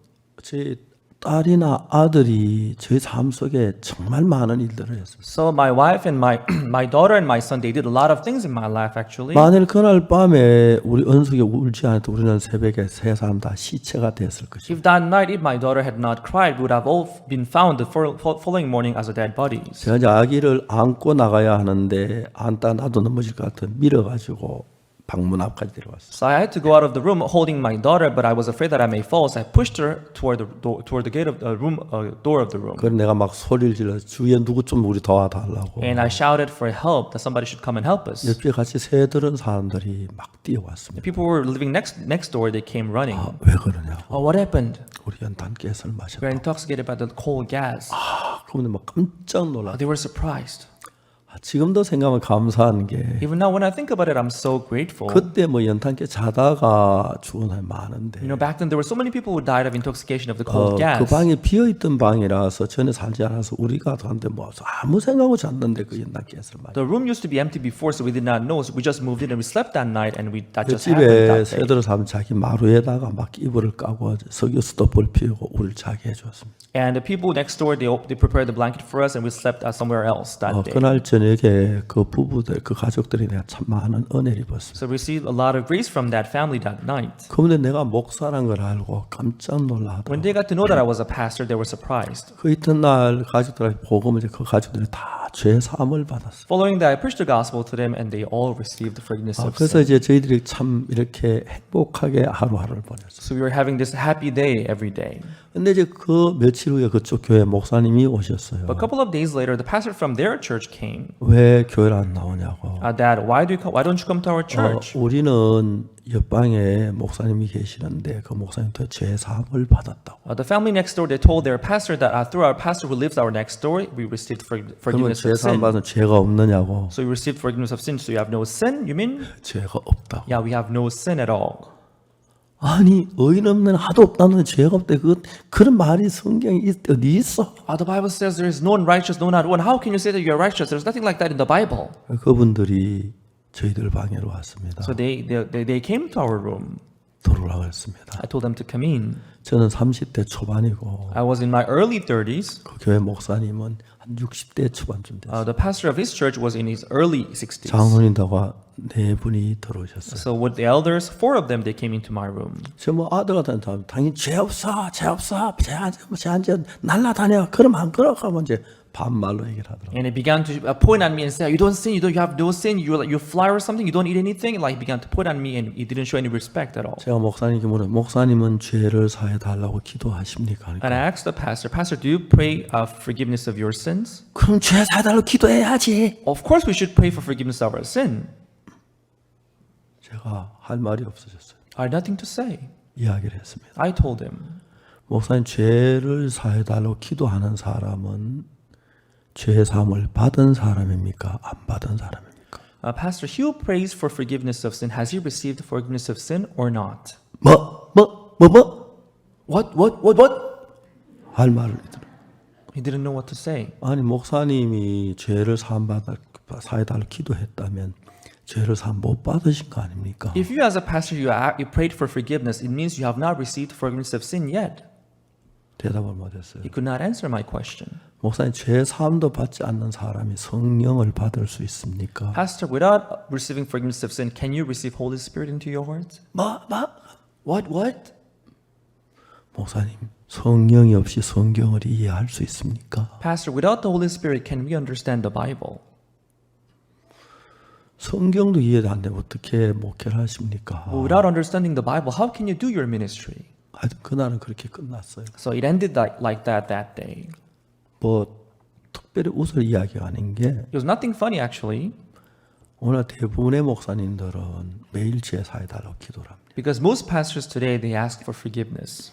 제 딸이나 아들이 제 삶 속에 정말 많은 일들을 했어요. So my wife and my daughter and my son, they did a lot of things in my life actually. 만일 그날 밤에 우리 은숙이 울지 않아도 우리는 새벽에 세 사람 다 시체가 됐을 것이죠. If that night, if my daughter had not cried, we would have all been found the following morning as a dead bodies. 제가 이제 아기를 안고 나가야 하는데 안다 나도 넘어질 것 같아 밀어가지고 방문 앞까지 데려왔어요. So I had to go out of the room holding my daughter, but I was afraid that I may fall, so I pushed her toward the gate of the room, door of the room. 그래서 내가 막 소리를 질러 주위에 누구 좀 우리 도와달라고. And I shouted for help, that somebody should come and help us. 옆에 같이 새들은 사람들이 막 뛰어왔습니다. People were living next door. They came running. 왜 그러냐고. Oh, what happened? 우리 연탄 가스를 마셨다. We were intoxicated by the coal gas. 그런데 막 깜짝 놀라. They were surprised. 지금도 생각하면 감사한 게 Even now, when I think about it, I'm so grateful. 그때 뭐 연탄께 자다가 죽은 사람이 많은데 You know, back then there were so many people who died of intoxication of the coal gas. 그 방이 비어있던 방이라서 전에 살지 않아서 우리가 그한테 뭐 아무 생각하고 잤는데 그 연탄 가스를 마셨다. The room used to be empty before, so we did not know. So we just moved in and we slept that night, and that 그 just happened 집에 that day. 새들을 사면 자기 마루에다가 막 이불을 까고 석유수도 불 피우고 우리를 자게 해줬습니다. And the people next door, they prepared the blanket for us, and we slept somewhere else that day. 그날 저녁에 그 부부들, 그 가족들이 내가 참 많은 은혜를 입었습니다. So we received a lot of grace from that family that night. 그런데 내가 목사란 걸 알고 깜짝 놀라더라고요. When they got to know that I was a pastor, they were surprised. 그 이튿날 가족들한테 복음을 그 가족들이 다 죄 사함을 받았어요. Following that, I preached the gospel to them, and they all received the forgiveness of 그래서 sin. 이제 저희들이 참 이렇게 행복하게 하루하루를 보냈어요. So we were having this happy day every day. 근데 이제 그 며칠 후에 그쪽 교회 목사님이 오셨어요. But a couple of days later, the pastor from their church came. 왜 교회를 안 나오냐고. Dad, why don't you come to our church? 우리는 옆방에 목사님이 계시는데 그 목사님도 죄 사함을 받았다고. The family next door, they told their pastor that through our pastor who lives our next door, we received 그러면 forgiveness 죄 of 사함 sin. 받은 죄가 없느냐고. So you received forgiveness of sin. So you have no sin, you mean? 죄가 없다고. Yeah, we have no sin at all. 아니 의인 없는 하도 없다는 죄가 없대. 그런 말이 성경에 어디 있어? The Bible says there is no one righteous, no not one. How can you say that you are righteous? There's nothing like that in the Bible. 그분들이 저희들 방에로 왔습니다. So they came to our room. 들어오라고 했습니다. I told them to come in. 저는 30대 초반이고 I was in my early 30s. 그 교회 목사님은 한 60대 초반쯤 됐어요. The pastor of his church was in his early 60s. 장로님들과 네 분이 들어오셨어요. So with the elders, 4 of them, they came into my room. 저 뭐 아들 같은 사람 당연히 죄 없어, 죄 날라다녀. 그럼 안 그러고 이제 반말로 얘기를 하더라고요. And he began to point at me and say, "You don't sin. You have no sin. You fly or something. You don't eat anything." Like he began to point at me, and he didn't show any respect at all. 제가 목사님께 물어요. 목사님은 죄를 사해 달라고 기도하십니까? And I asked the pastor, "Pastor, do you pray forgiveness of your sins?" 그럼 죄 사해 달라고 기도해야지. Of course, we should pray for forgiveness of our sin. 제가 할 말이 없어졌어요. I had nothing to say. 이야기를 했습니다. I told him, 목사님 죄를 사해 달라고 기도하는 사람은 죄 사함을 받은 사람입니까? 안 받은 사람입니까? Pastor, he who prays for forgiveness of sin, has he received forgiveness of sin or not? What? 할 말을 He didn't know what to say. 아니 목사님이 죄를 사해 달라고 기도했다면 죄를 사함 못 받으신 거 아닙니까? If you as a pastor, you prayed for forgiveness, it means you have not received forgiveness of sin yet. 대답을 못했어요. He could not answer my question. 목사님, 죄 사함도 받지 않는 사람이 성령을 받을 수 있습니까? Pastor, without receiving forgiveness of sin, can you receive Holy Spirit into your heart? What? 목사님, 성령이 없이 성경을 이해할 수 있습니까? Pastor, without the Holy Spirit, can we understand the Bible? 성경도 이해가 안 되면 어떻게 목회를 하십니까? Well, without understanding the Bible, how can you do your ministry? 하여튼 그날은 그렇게 끝났어요. So it ended like that day. 뭐 특별히 웃을 이야기가 아닌 게 It was nothing funny, actually, 오늘 대부분의 목사님들은 매일 제사해달라고 기도를 합니다. because most pastors today, they ask for forgiveness.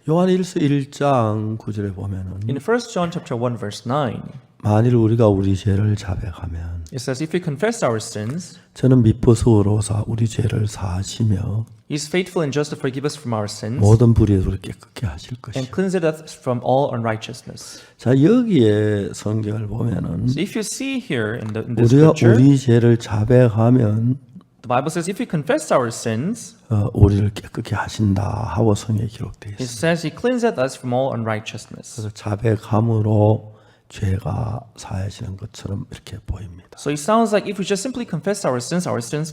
요한일서 1장 9절에 보면은 In 1 John chapter 1, verse 9, 만일 우리가 우리 죄를 자백하면 it says, if we confess our sins, 저는 미쁘스로사 우리 죄를 사하시며 He is faithful and just to forgive us from our sins 모든 불의에서 우리 깨끗게 하실 것이요. and cleanse us from all unrighteousness. 자, 여기에 성경을 보면은 So if you see here in this 우리가 scripture, 우리 죄를 자백하면 the Bible says, if we confess our sins, 우리를 깨끗게 하신다 하고 성경에 기록되어 it 있습니다. says He cleanseth us from all unrighteousness. 그래서 자백함으로 죄가 사해지는 것처럼 이렇게 보입니다. So it sounds like if we just simply confess our sins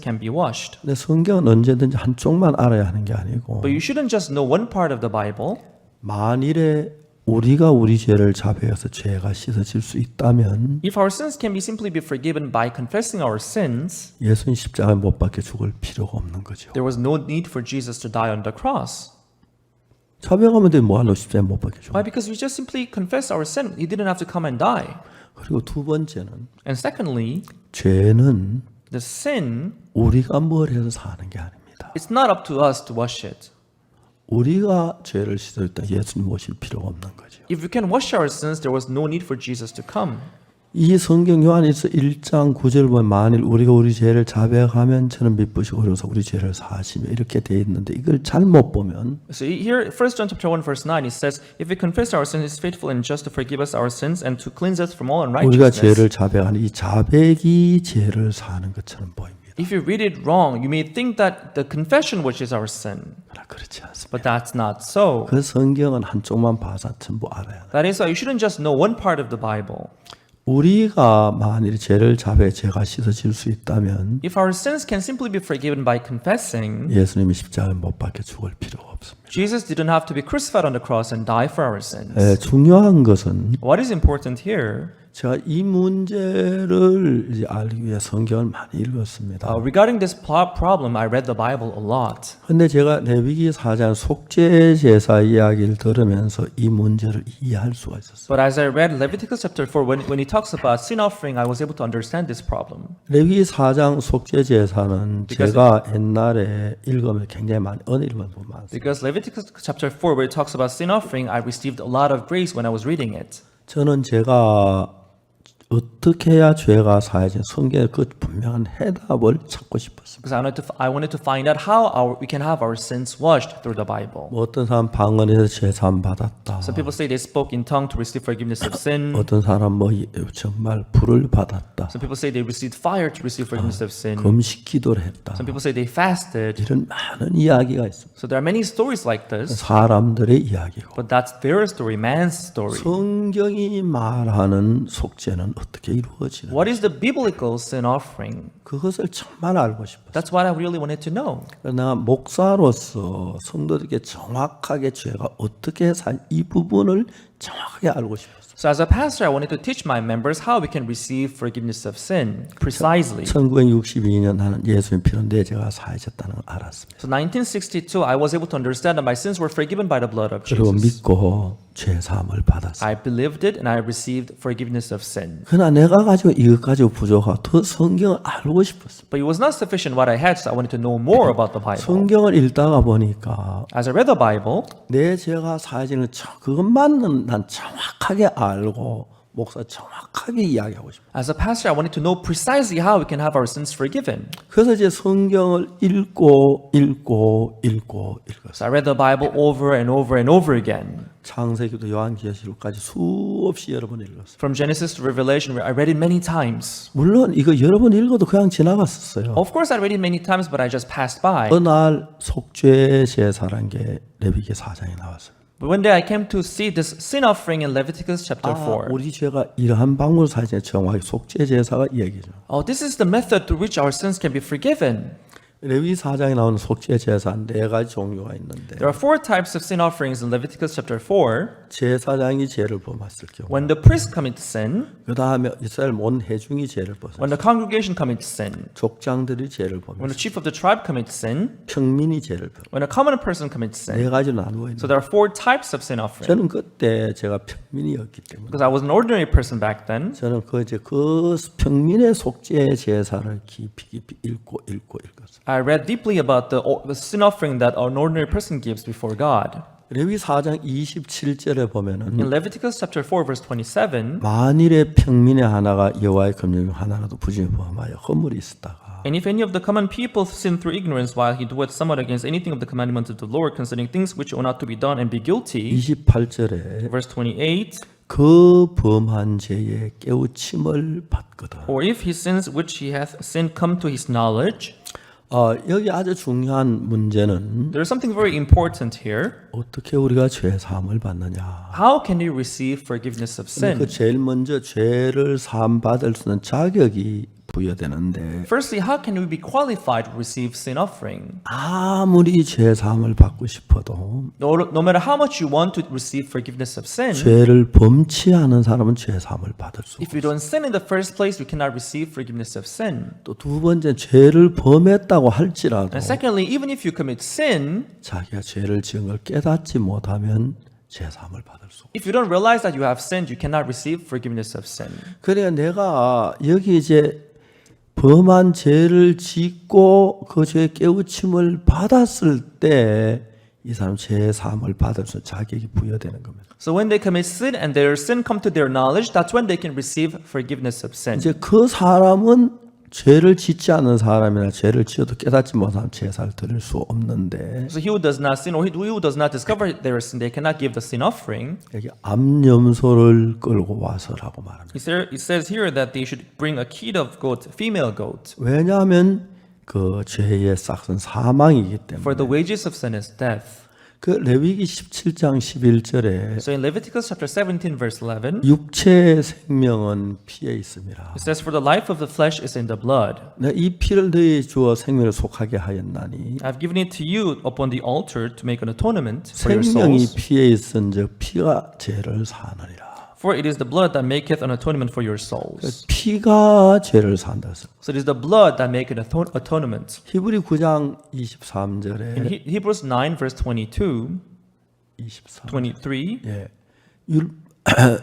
can be washed. 근데 성경은 언제든지 한쪽만 알아야 하는 게 아니고 But you shouldn't just know one part of the Bible. 만일에 우리가 우리 죄를 자백해서 죄가 씻어질 수 있다면 If our sins can be simply be forgiven by confessing our sins, 예수님 십자가에 못 박혀 죽을 필요가 없는 거죠. there was no need for Jesus to die on the cross. 자백하면 돼 뭐하러 십자가에 못 박혀 죽어. Why? Because we just simply confess our sin. He didn't have to come and die. 그리고 두 번째는 And secondly, 죄는 the sin, 우리가 뭘 해서 사는 게 아닙니다. it's not up to us to wash it. 우리가 죄를 씻을 때 예수님 오실 필요가 없는 거죠. If we can wash our sins, there was no need for Jesus to come. 이 성경 요한일서 1장 9절 보면 만일 우리가 우리 죄를 자백하면 저는 미쁘시고 그래서 우리 죄를 사하시며 이렇게 돼 있는데 이걸 잘못 보면 So here, 1 John chapter 1, verse 9, it says, if we confess our sins, He is faithful and just to forgive us our sins and to cleanse us from all 우리가 unrighteousness. 죄를 자백하는 이 자백이 죄를 사는 것처럼 보입니다. If you read it wrong, you may think that the confession washes our sin. 그러나 그렇지 않습니다. But that's not so. 그 성경은 한쪽만 봐서 전부 알아야 돼요. That is why you shouldn't just know one part of the Bible. 우리가 만일 죄를 자백해 죄가 씻어질 수 있다면 If our sins can simply be forgiven by confessing, 예수님이 십자가에 못 박혀 죽을 필요가 없습니다. Jesus didn't have to be crucified on the cross and die for our sins. 중요한 것은 What is important here, 제가 이 문제를 이제 알기 위해 성경을 많이 읽었습니다. regarding this problem, I read the Bible a lot. 근데 제가 레위기 4장 속죄 제사 이야기를 들으면서 이 문제를 이해할 수가 있었어요. But as I read Leviticus chapter 4, when he talks about sin offering, I was able to understand this problem. 레위기 4장 속죄 제사는 제가 옛날에 읽으면 굉장히 많이 은혜를 보면 많습니다. Because Leviticus chapter 4, where it talks about sin offering, I received a lot of grace when I was reading it. 저는 제가 어떻게 해야 죄가 사해진 성경의 그 분명한 해답을 찾고 싶었습니다. Because I wanted to find out how we can have our sins washed through the Bible. 뭐 어떤 사람 방언에서 죄 사함 받았다. Some people say they spoke in tongue to receive forgiveness of sin. 어떤 사람 뭐 정말 불을 받았다. Some people say they received fire to receive forgiveness of sin. 금식 기도를 했다. Some people say they fasted. 이런 많은 이야기가 있습니다. So there are many stories like this, 사람들의 이야기고 but that's their story, man's story. 성경이 말하는 속죄는 어떻게 이루어지는지 What is the biblical sin offering? 그것을 정말 알고 싶었어요. That's what I really wanted to know. 내가 목사로서 성도들에게 정확하게 죄가 어떻게 이 부분을 정확하게 알고 싶었어요. So as a pastor, I wanted to teach my members how we can receive forgiveness of sin precisely. 1962년 나는 예수님 피로 내 죄가 사해졌다는 걸 알았습니다. So 1962, I was able to understand that my sins were forgiven by the blood of 그리고 Jesus. 믿고 죄 사함을 받았어요. I believed it and I received forgiveness of sin. 그러나 내가 가지고 이것 가지고 부족하고 더 성경을 알고 싶었어요. But it was not sufficient what I had, so I wanted to know more about the Bible. 성경을 읽다가 보니까 As I read the Bible, 내 죄가 사해지는 그것만은 난 정확하게 알고 목사 정확하게 이야기하고 싶어요. as a pastor, I wanted to know precisely how we can have our sins forgiven. 그래서 이제 성경을 읽었어요. So I read the Bible over and over and over again. 창세기부터 요한계시록까지 수없이 여러 번 읽었어요. From Genesis to Revelation, I read it many times. 물론 이거 여러 번 읽어도 그냥 지나갔었어요. Of course, I read it many times, but I just passed by. 어느 날 속죄 제사라는 게 레위기 4장에 나왔어요. But one day I came to see this sin offering in Leviticus chapter 4. 우리 죄가 이러한 방문 사진에 정확히 속죄 제사가 이야기죠. Oh, this is the method through which our sins can be forgiven. 레위 4장에 나오는 속죄 제사 4가지 종류가 있는데 There are 4 types of sin offerings in Leviticus chapter 4. 제사장이 죄를 범했을 경우 When the priest commits sin, 그 다음에 이스라엘 온 회중이 죄를 when 범했을 the congregation commits sin, 족장들이 죄를 when the 범했을 chief of the tribe commits sin, 평민이 죄를 범했을 when a common person commits sin. 4가지로 나누어 있는 So there are 4 types of sin offering. 저는 그때 제가 평민이었기 때문에 Because I was an ordinary person back then, 저는 그 평민의 속죄 제사를 깊이 읽고 읽었어요. I read deeply about the sin offering that an ordinary person gives before God. 레위 4장 27절에 보면은 In Leviticus chapter 4 verse 27, 만일에 평민의 하나가 여호와의 검령 중 하나라도 부정에 범하여 허물이 있었다가 and if any of the common people sin through ignorance while he doeth somewhat against anything of the commandments of the Lord concerning things which ought not to be done and be guilty, 28절에 verse 28, 그 범한 죄에 깨우침을 받거든. or if he sins which he hath sinned come to his knowledge. 여기 아주 중요한 문제는 There is something very important here. 어떻게 우리가 죄 사함을 받느냐. How can we receive forgiveness of sin? 그 제일 먼저 죄를 사함 받을 수 있는 자격이 부여되는데 Firstly, how can we be qualified to receive sin offering? 아무리 죄 사함을 받고 싶어도 No matter how much you want to receive forgiveness of sin, 죄를 범치 않은 사람은 죄 사함을 받을 수 if you don't sin in the first place, you cannot receive forgiveness of sin. 또 두 번째 죄를 범했다고 할지라도 And secondly, even if you commit sin, 자기가 죄를 지은 걸 깨닫지 못하면 죄 사함을 받을 수 없어요. if you don't realize that you have sinned, you cannot receive forgiveness of sin. 그러니까 내가 여기 이제 범한 죄를 짓고 그 죄의 깨우침을 받았을 때 이 사람 죄 사함을 받을 수 있는 자격이 부여되는 겁니다. So when they commit sin and their sin come to their knowledge, that's when they can receive forgiveness of sin. 이제 그 사람은 죄를 짓지 않는 사람이나 죄를 지어도 깨닫지 못하면 제사를 드릴 수 없는데 So he who does not sin or he who does not discover their sin, they cannot give the sin offering. 여기 암염소를 끌고 와서라고 말합니다. It says here that they should bring a kid of goat, female goat. 왜냐하면 그 죄의 싹은 사망이기 For the 때문에 wages of sin is death. 그 레위기 17장 11절에 So in Leviticus chapter 17 verse 11, 육체의 생명은 피에 있습니다. it says, For the life of the flesh is in the blood. 내가 이 피를 너희 주어 생명을 속하게 하였나니 I've given it to you upon the altar to make an atonement for your 생명이 souls. 피에 있은즉 피가 죄를 사하느니라. For it is the blood that maketh an atonement for your souls. 피가 죄를 산다. So it is the blood that maketh atonement. 히브리 9장 In 23절에 Hebrews 9 verse 22, 23 23, 예.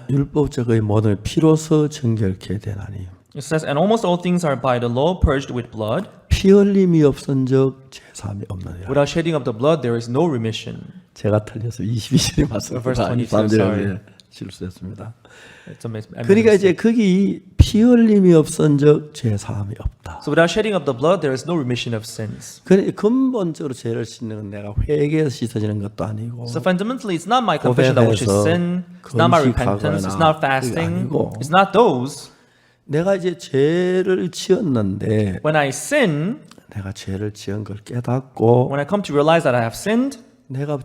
율법적의 모든 피로서 정결케 되나니 it says, And almost all things are by the law purged with blood. 피 흘림이 없은즉 죄사함이 없느니라. Without shedding of the blood there is no remission. 제가 틀려서 22절에 맞습니다. Verse 22, sorry. 실수했습니다. It's amazing. 그러니까 이제 거기 피 흘림이 없은즉 죄사함이 없다. So without shedding of the blood there is no remission of sins. 그러니까 근본적으로 죄를 씻는 건 내가 회개해서 씻어지는 것도 아니고 So fundamentally it's not my confession that which is sin, it's not my repentance, it's not fasting, it's not those. 내가 이제 죄를 지었는데 When I sin, 내가 죄를 지은 걸 깨닫고 when I come to realize that I have sinned, 내가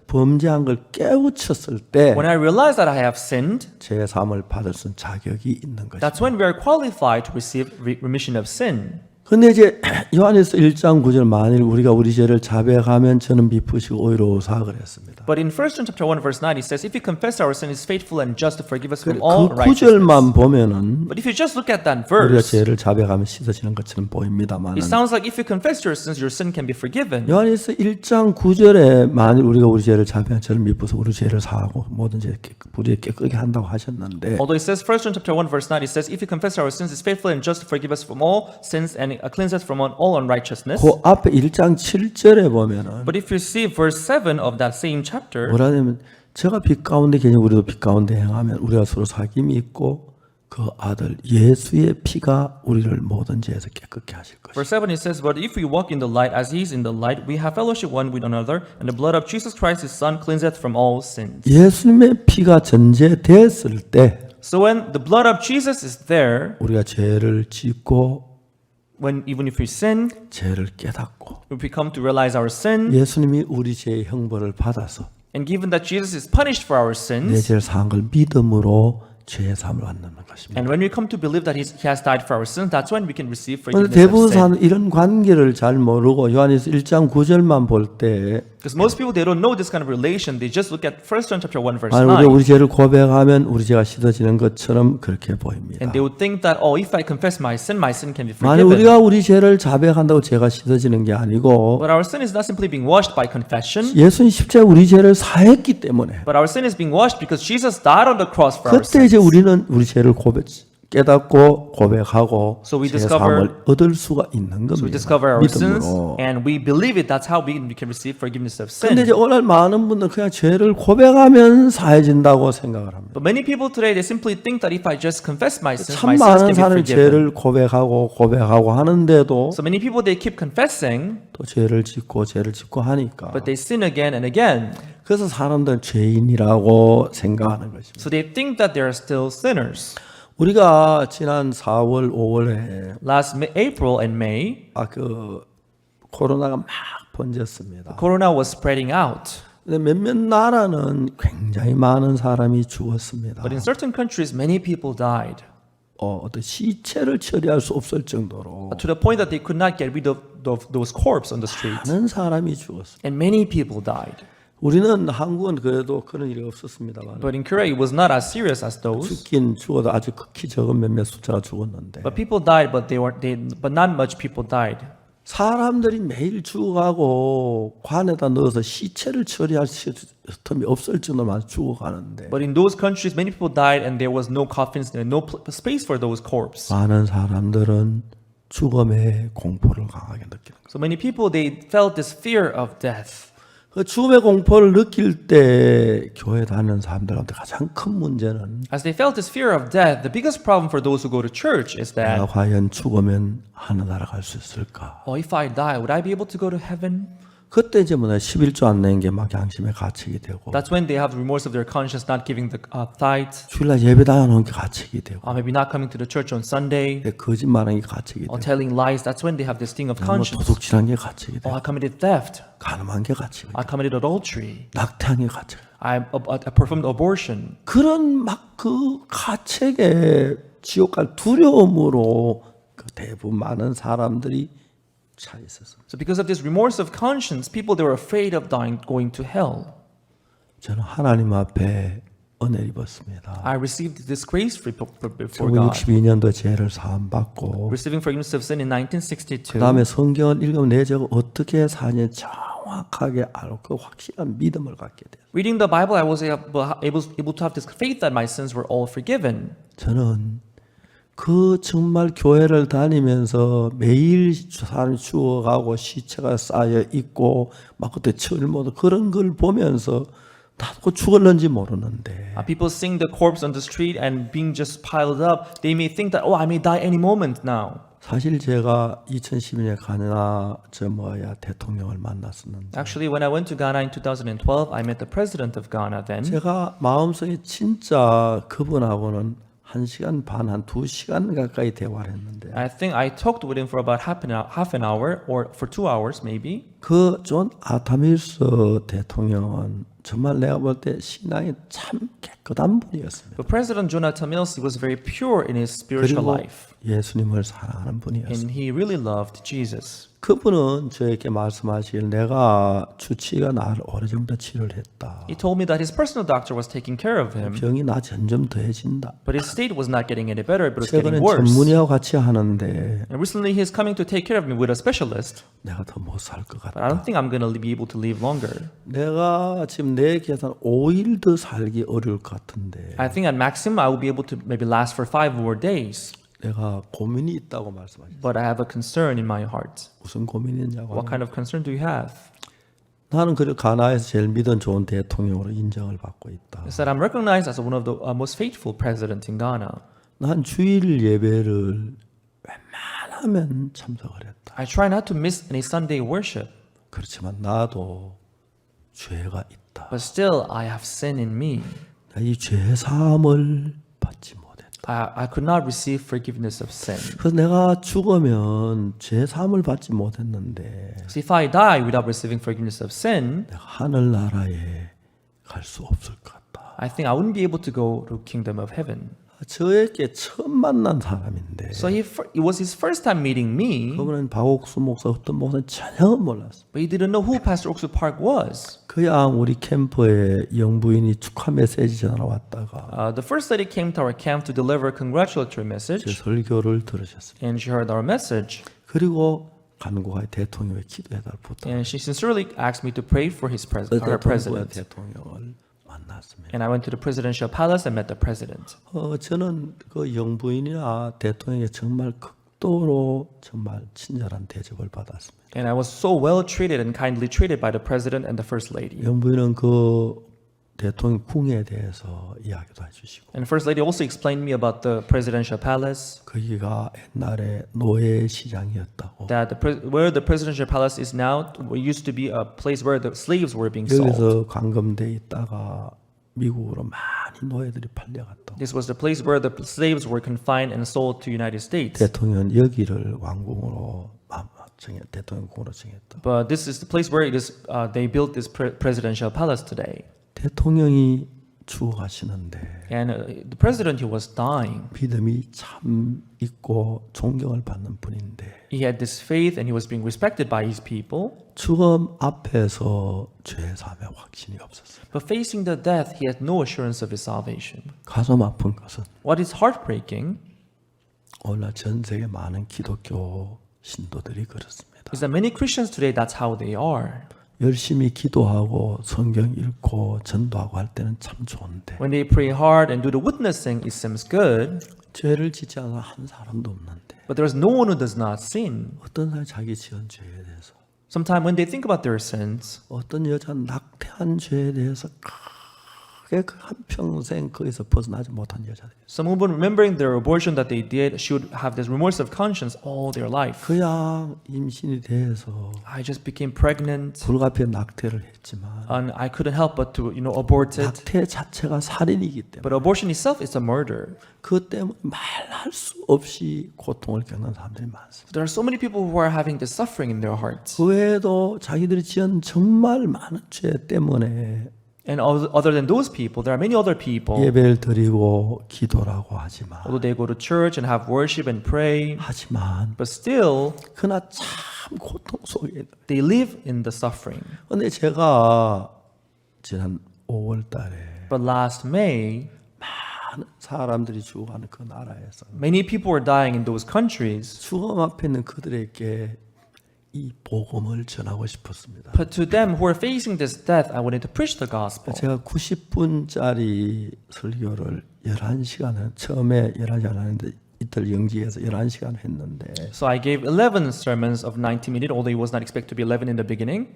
범죄한 걸 깨우쳤을 때 when I realize that I have sinned, 죄 사함을 받을 수 있는 자격이 있는 것이다. that's when we are qualified to receive remission of sin. 근데 이제 요한에서 1장 9절 만일 우리가 우리 죄를 자백하면 저는 미쁘시고 오히려 오사 그랬습니다. But in 1 John chapter 1 verse 9 it says, If we confess our sin, is faithful and just to forgive us 그 from all 구절만 unrighteousness. 보면은 But if you just look at that 우리가 verse, 죄를 자백하면 씻어지는 것처럼 보입니다만 it sounds like if you confess your sin can be forgiven. 요한에서 1장 9절에 만일 우리가 우리 죄를 자백하면 저를 미쁘서 우리 죄를 사하고 모든 죄 우리의 깨끗게 한다고 하셨는데 Although it says 1 John chapter 1 verse 9 it says, If we confess our sins, is faithful and just to forgive us from all sins and cleanse us from all unrighteousness. 그 앞에 1장 7절에 보면은 But if you see verse 7 of that same chapter, 뭐라냐면 제가 빛 가운데 계니 우리도 빛 가운데 행하면 우리가 서로 사귐이 있고 그 아들 예수의 피가 우리를 모든 죄에서 깨끗게 하실 것이다. verse 7 it says, But if we walk in the light as he is in the light, we have fellowship one with another, and the blood of Jesus Christ his son cleanseth from all sins. 예수님의 피가 전제됐을 때 So when the blood of Jesus is there, 우리가 죄를 짓고 even if we sin, 죄를 깨닫고 if we come to realize our sin, 예수님이 우리 죄의 형벌을 받아서 And given that Jesus is punished for our 내 sins, 죄를 사한 걸 믿음으로 죄의 사함을 받는 것입니다. and when we come to believe that he has died for our sins, that's when we can receive 그런데 forgiveness 대부분 of sin. 사람은 이런 관계를 잘 모르고 요한일서 1장 9절만 볼 때 Because most people, they don't know this kind of relation. They just look at 1 John chapter 1 verse 만약 9. 우리 죄를 고백하면 우리 죄가 씻어지는 것처럼 그렇게 보입니다. And they would think that, oh, if I confess my sin can be 만약 forgiven. 우리가 우리 죄를 자백한다고 죄가 씻어지는 게 아니고 But our sin is not simply being washed by confession, 예수님 십자가에 우리 죄를 사했기 때문에 but our sin is being washed because Jesus died on the cross for our 그때 이제 sins. 우리는 우리 죄를 깨닫고 고백하고 So we 죄 discover- 사함을 얻을 수가 있는 So we 겁니다. discover our sins 믿음으로. and we believe it. That's how we can receive forgiveness of 근데 sin. 이제 오늘 많은 분들은 그냥 죄를 고백하면 사해진다고 생각을 합니다. But many people today, they simply think that if I just confess my sins 참 can 많은 be 사람이 forgiven. 죄를 고백하고 하는데도 So many people, they keep confessing, 또 죄를 짓고 하니까 but they sin again and again. 그래서 사람들은 죄인이라고 생각하는 것입니다. So they think that they are still sinners. 우리가 지난 4월, 5월에 Last April and May, 코로나가 막 번졌습니다. Corona was spreading out. 근데 몇몇 나라는 굉장히 많은 사람이 죽었습니다. But in certain countries, many people died 어떤 시체를 처리할 수 없을 정도로 to the point that they could not get rid of those corpses on the streets. 많은 사람이 죽었습니다. And many people died. 우리는 한국은 그래도 그런 일이 없었습니다만 But in Korea, it was not as serious as those. 죽긴 죽어도 아주 극히 적은 몇몇 숫자가 죽었는데 But people died, but but not much people died. 사람들이 매일 죽어가고 관에다 넣어서 시체를 처리할 틈이 없을 정도로 많이 죽어가는데 But in those countries, many people died, and there was no coffins, there was no space for those corpses. 많은 사람들은 죽음의 공포를 강하게 느끼는 거예요. So many people, they felt this fear of death. 그 죽음의 공포를 느낄 때 교회 다니는 사람들한테 가장 큰 문제는 As they felt this fear of death, the biggest problem for those who go to church is 내가 that, 과연 죽으면 하늘나라 갈 수 있을까? oh, if I die, would I be able to go to heaven? 그때 이제 11조 안 내는 게 막 양심에 갇히게 되고 That's when they have remorse of their conscience not giving the tithe, 주일날 예배 다녀놓은 게 갇히게 되고 maybe not coming to the church on Sunday, 거짓말하는 게 갇히게 or 되고 telling lies. That's when they have this thing of 뭐 conscience. 도둑질한 게 갇히게 Oh, 되고 I committed theft. 가늠한 게 갇히게 되고 I committed adultery. 낙태한 게 갇히게 되고 I performed abortion. 그런 막 그 가책에 지옥 갈 두려움으로 그 대부분 많은 사람들이 차 있었어요. So because of this remorse of conscience, people, they were afraid of dying, going to hell. 저는 하나님 앞에 은혜를 입었습니다. I received this grace before God. 1962년도 죄를 사함 받고 Receiving forgiveness of sin in 1962. 그 다음에 성경을 읽으면 내 죄가 어떻게 사는지 정확하게 알고 그 확실한 믿음을 갖게 돼요. Reading the Bible, I was able to have this faith that my sins were all forgiven. 저는 그 정말 교회를 다니면서 매일 사람이 죽어가고 시체가 쌓여 있고 막 그때 철모도 그런 걸 보면서 나도 죽을는지 모르는데 People seeing the corpse on the street and being just piled up, they may think that, oh, I may die any moment now. 사실 제가 2012년에 가나 대통령을 만났었는데 Actually, when I went to Ghana in 2012, I met the president of Ghana then. 제가 마음속에 진짜 그분하고는 1시간 반, 한 2시간 가까이 대화를 했는데 I think I talked with him for about half an hour or for 2 hours maybe. 그 존 아타밀스 대통령은 정말 내가 볼 때 신앙이 참 깨끗한 분이었습니다. But President Jonathan Mills was very pure in his spiritual 그리고 life. 예수님을 사랑하는 분이었습니다. And he really loved Jesus. 그분은 저에게 말씀하실 내가 주치의가 나를 오래전부터 치료를 했다. He told me that his personal doctor was taking care of him, 병이 나 점점 더해진다. but his state was not getting any better, but it was 최근에 getting worse. 전문의하고 같이 하는데 And recently he's coming to take care of me with a specialist, 내가 더 못 살 것 but I 같다. don't think I'm going to be able to live longer. 내가 지금 내 계산 5일 더 살기 어려울 것 같은데 I think at maximum I will be able to maybe last for 5 more days. 내가 고민이 있다고 말씀하셨어요. But I have a concern in my heart. 무슨 고민이냐고. What kind of concern do you have? 나는 그래 가나에서 제일 믿음 좋은 대통령으로 인정을 받고 있다. Is that I'm recognized as one of the most faithful presidents in Ghana. 난 주일 예배를 웬만하면 참석을 했다. I try not to miss any Sunday worship, 그렇지만 나도 죄가 있다. but still I have sin in me. 이 죄 사함을 받지 못했다. I could not receive forgiveness of sin. 그래서 내가 죽으면 죄 사함을 받지 못했는데 So if I die without receiving forgiveness of sin, 내가 하늘 나라에 갈 수 없을 것 같다. I think I wouldn't be able to go to kingdom of heaven. 저에게 처음 만난 사람인데 So it was his first time meeting me, 그분은 박옥수 목사 어떤 목사는 전혀 몰랐어. but he didn't know who Pastor Oksu Park was. 그야 우리 캠프에 영부인이 축하 메시지 전하러 왔다가 The first lady came to our camp to deliver a congratulatory 제 message, 설교를 들으셨습니다. and she heard our message, 그리고 간구하여 대통령에 기도해달라고 부탁. and she sincerely asked me to pray for our 대통령과 president. 대통령을 만났습니다. And I went to the presidential palace and met the president. 저는 그 영부인이나 대통령에 정말 극도로 정말 친절한 대접을 받았습니다. And I was so well treated and kindly treated by the president and the first lady. 영부인은 그 대통령 궁에 대해서 이야기도 해주시고 And first lady also explained me about the presidential palace, 거기가 옛날에 노예 시장이었다고. that where the presidential palace is now used to be a place where the slaves were being sold. 여기서 감금돼 있다가 미국으로 많이 노예들이 팔려갔다고. This was the place where the slaves were confined and sold to United States. 대통령은 여기를 왕궁으로 대통령궁으로 정했다. But this is the place where it is. They built this presidential palace today. 대통령이 죽어가시는데 And the president, he was dying. 믿음이 참 있고 존경을 받는 분인데 He had this faith and he was being respected by his people. 죽음 앞에서 죄 사함의 확신이 없었어요. But facing the death, he had no assurance of his salvation. 가슴 아픈 것은 What is heartbreaking 오늘 전 세계 많은 기독교 신도들이 그렇습니다. is that many Christians today, that's how they are. 열심히 기도하고 성경 읽고 전도하고 할 때는 참 좋은데 When they pray hard and do the witnessing, it seems good. 죄를 짓지 않아 한 사람도 없는데 But there is no one who does not sin. 어떤 사람이 자기 지은 죄에 대해서 Sometimes when they think about their sins, 어떤 여자 낙태한 죄에 대해서 크게 한평생 거기서 벗어나지 못한 여자들 some women remembering their abortion that they did should have this remorse of conscience all their life. 그냥 임신이 돼서 I just became pregnant 불가피한 낙태를 했지만 and I couldn't help but to, abort it. 낙태 자체가 살인이기 때문에 But abortion itself is a murder. 그 때문에 말할 수 없이 고통을 겪는 사람들이 많습니다. There are so many people who are having this suffering in their hearts. 그 외에도 자기들이 지은 정말 많은 죄 때문에 And other than those people, there are many other people. 예배를 드리고 기도라고 하지만 Although they go to church and have worship and pray, 하지만 but still 그러나 참 고통 속에 they live in the suffering. 근데 제가 지난 5월 달에 But last May, 많은 사람들이 죽어가는 그 나라에서 many people were dying in those countries. 죽음 앞에 있는 그들에게 이 복음을 전하고 싶었습니다. But to them who are facing this death, I wanted to preach the gospel. 제가 90분짜리 설교를 11시간 처음에 11시간 하는데 이틀 영지에서 11시간 했는데 So I gave 11 sermons of 90 minutes, although it was not expected to be 11 in the beginning.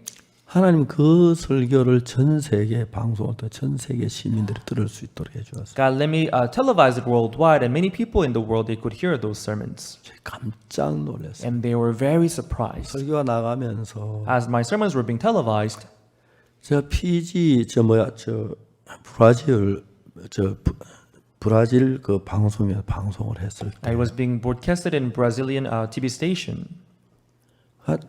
하나님 그 설교를 전 세계 방송을 통해 전 세계 시민들이 들을 수 있도록 해주었어요. God let me televise it worldwide, and many people in the world, they could hear those sermons. 깜짝 놀랐어요. And they were very surprised. 설교가 나가면서 As my sermons were being televised, 제가 PG 브라질 그 방송에 방송을 했을 때 I was being broadcasted in Brazilian TV station.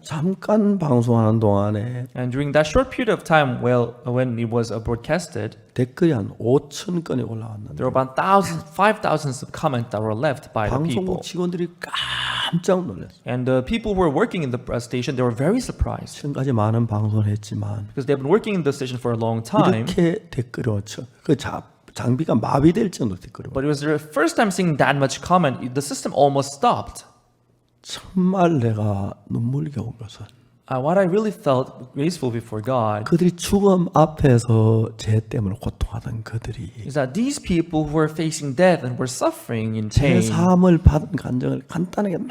잠깐 방송하는 동안에 And during that short period of time, when it was broadcasted, 댓글이 한 5천 건이 올라왔는데 there were about 5,000 comments that were left by the people. 방송국 직원들이 깜짝 놀랐어요. And the people who were working in the station, they were very surprised 지금까지 많은 방송을 했지만 because they've been working in the station for a long time. 이렇게 댓글이 오죠. 그 장비가 마비될 정도로 댓글이 오죠. But it was their first time seeing that much comment. The system almost stopped. 정말 내가 눈물겨운 것은 What I really felt graceful before God 그들이 죽음 앞에서 죄 때문에 고통하던 그들이 is that these people who were facing death and were suffering in 죄 pain, 사함을 받은 간증을 간단하게 막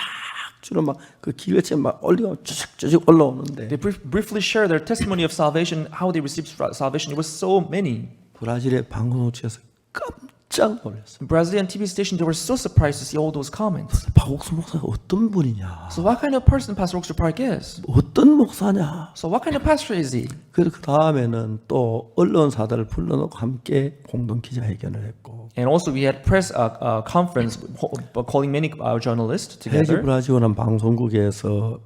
주로 막 그 기회체 막 올리고 쭉 올라오는데 they briefly share their testimony of salvation, how they received salvation. It was so many. 브라질의 방송국에서 깜짝 놀랐어요. Brazilian TV station, they were so surprised to see all those comments. 박옥수 목사가 어떤 분이냐? So what kind of person Pastor Oksu Park is? 어떤 목사냐? So what kind of pastor is he? 그 다음에는 또 언론사들을 불러놓고 함께 공동 기자회견을 했고 And also we had press conference calling many journalists 해지 together. 브라질이라는 방송국에서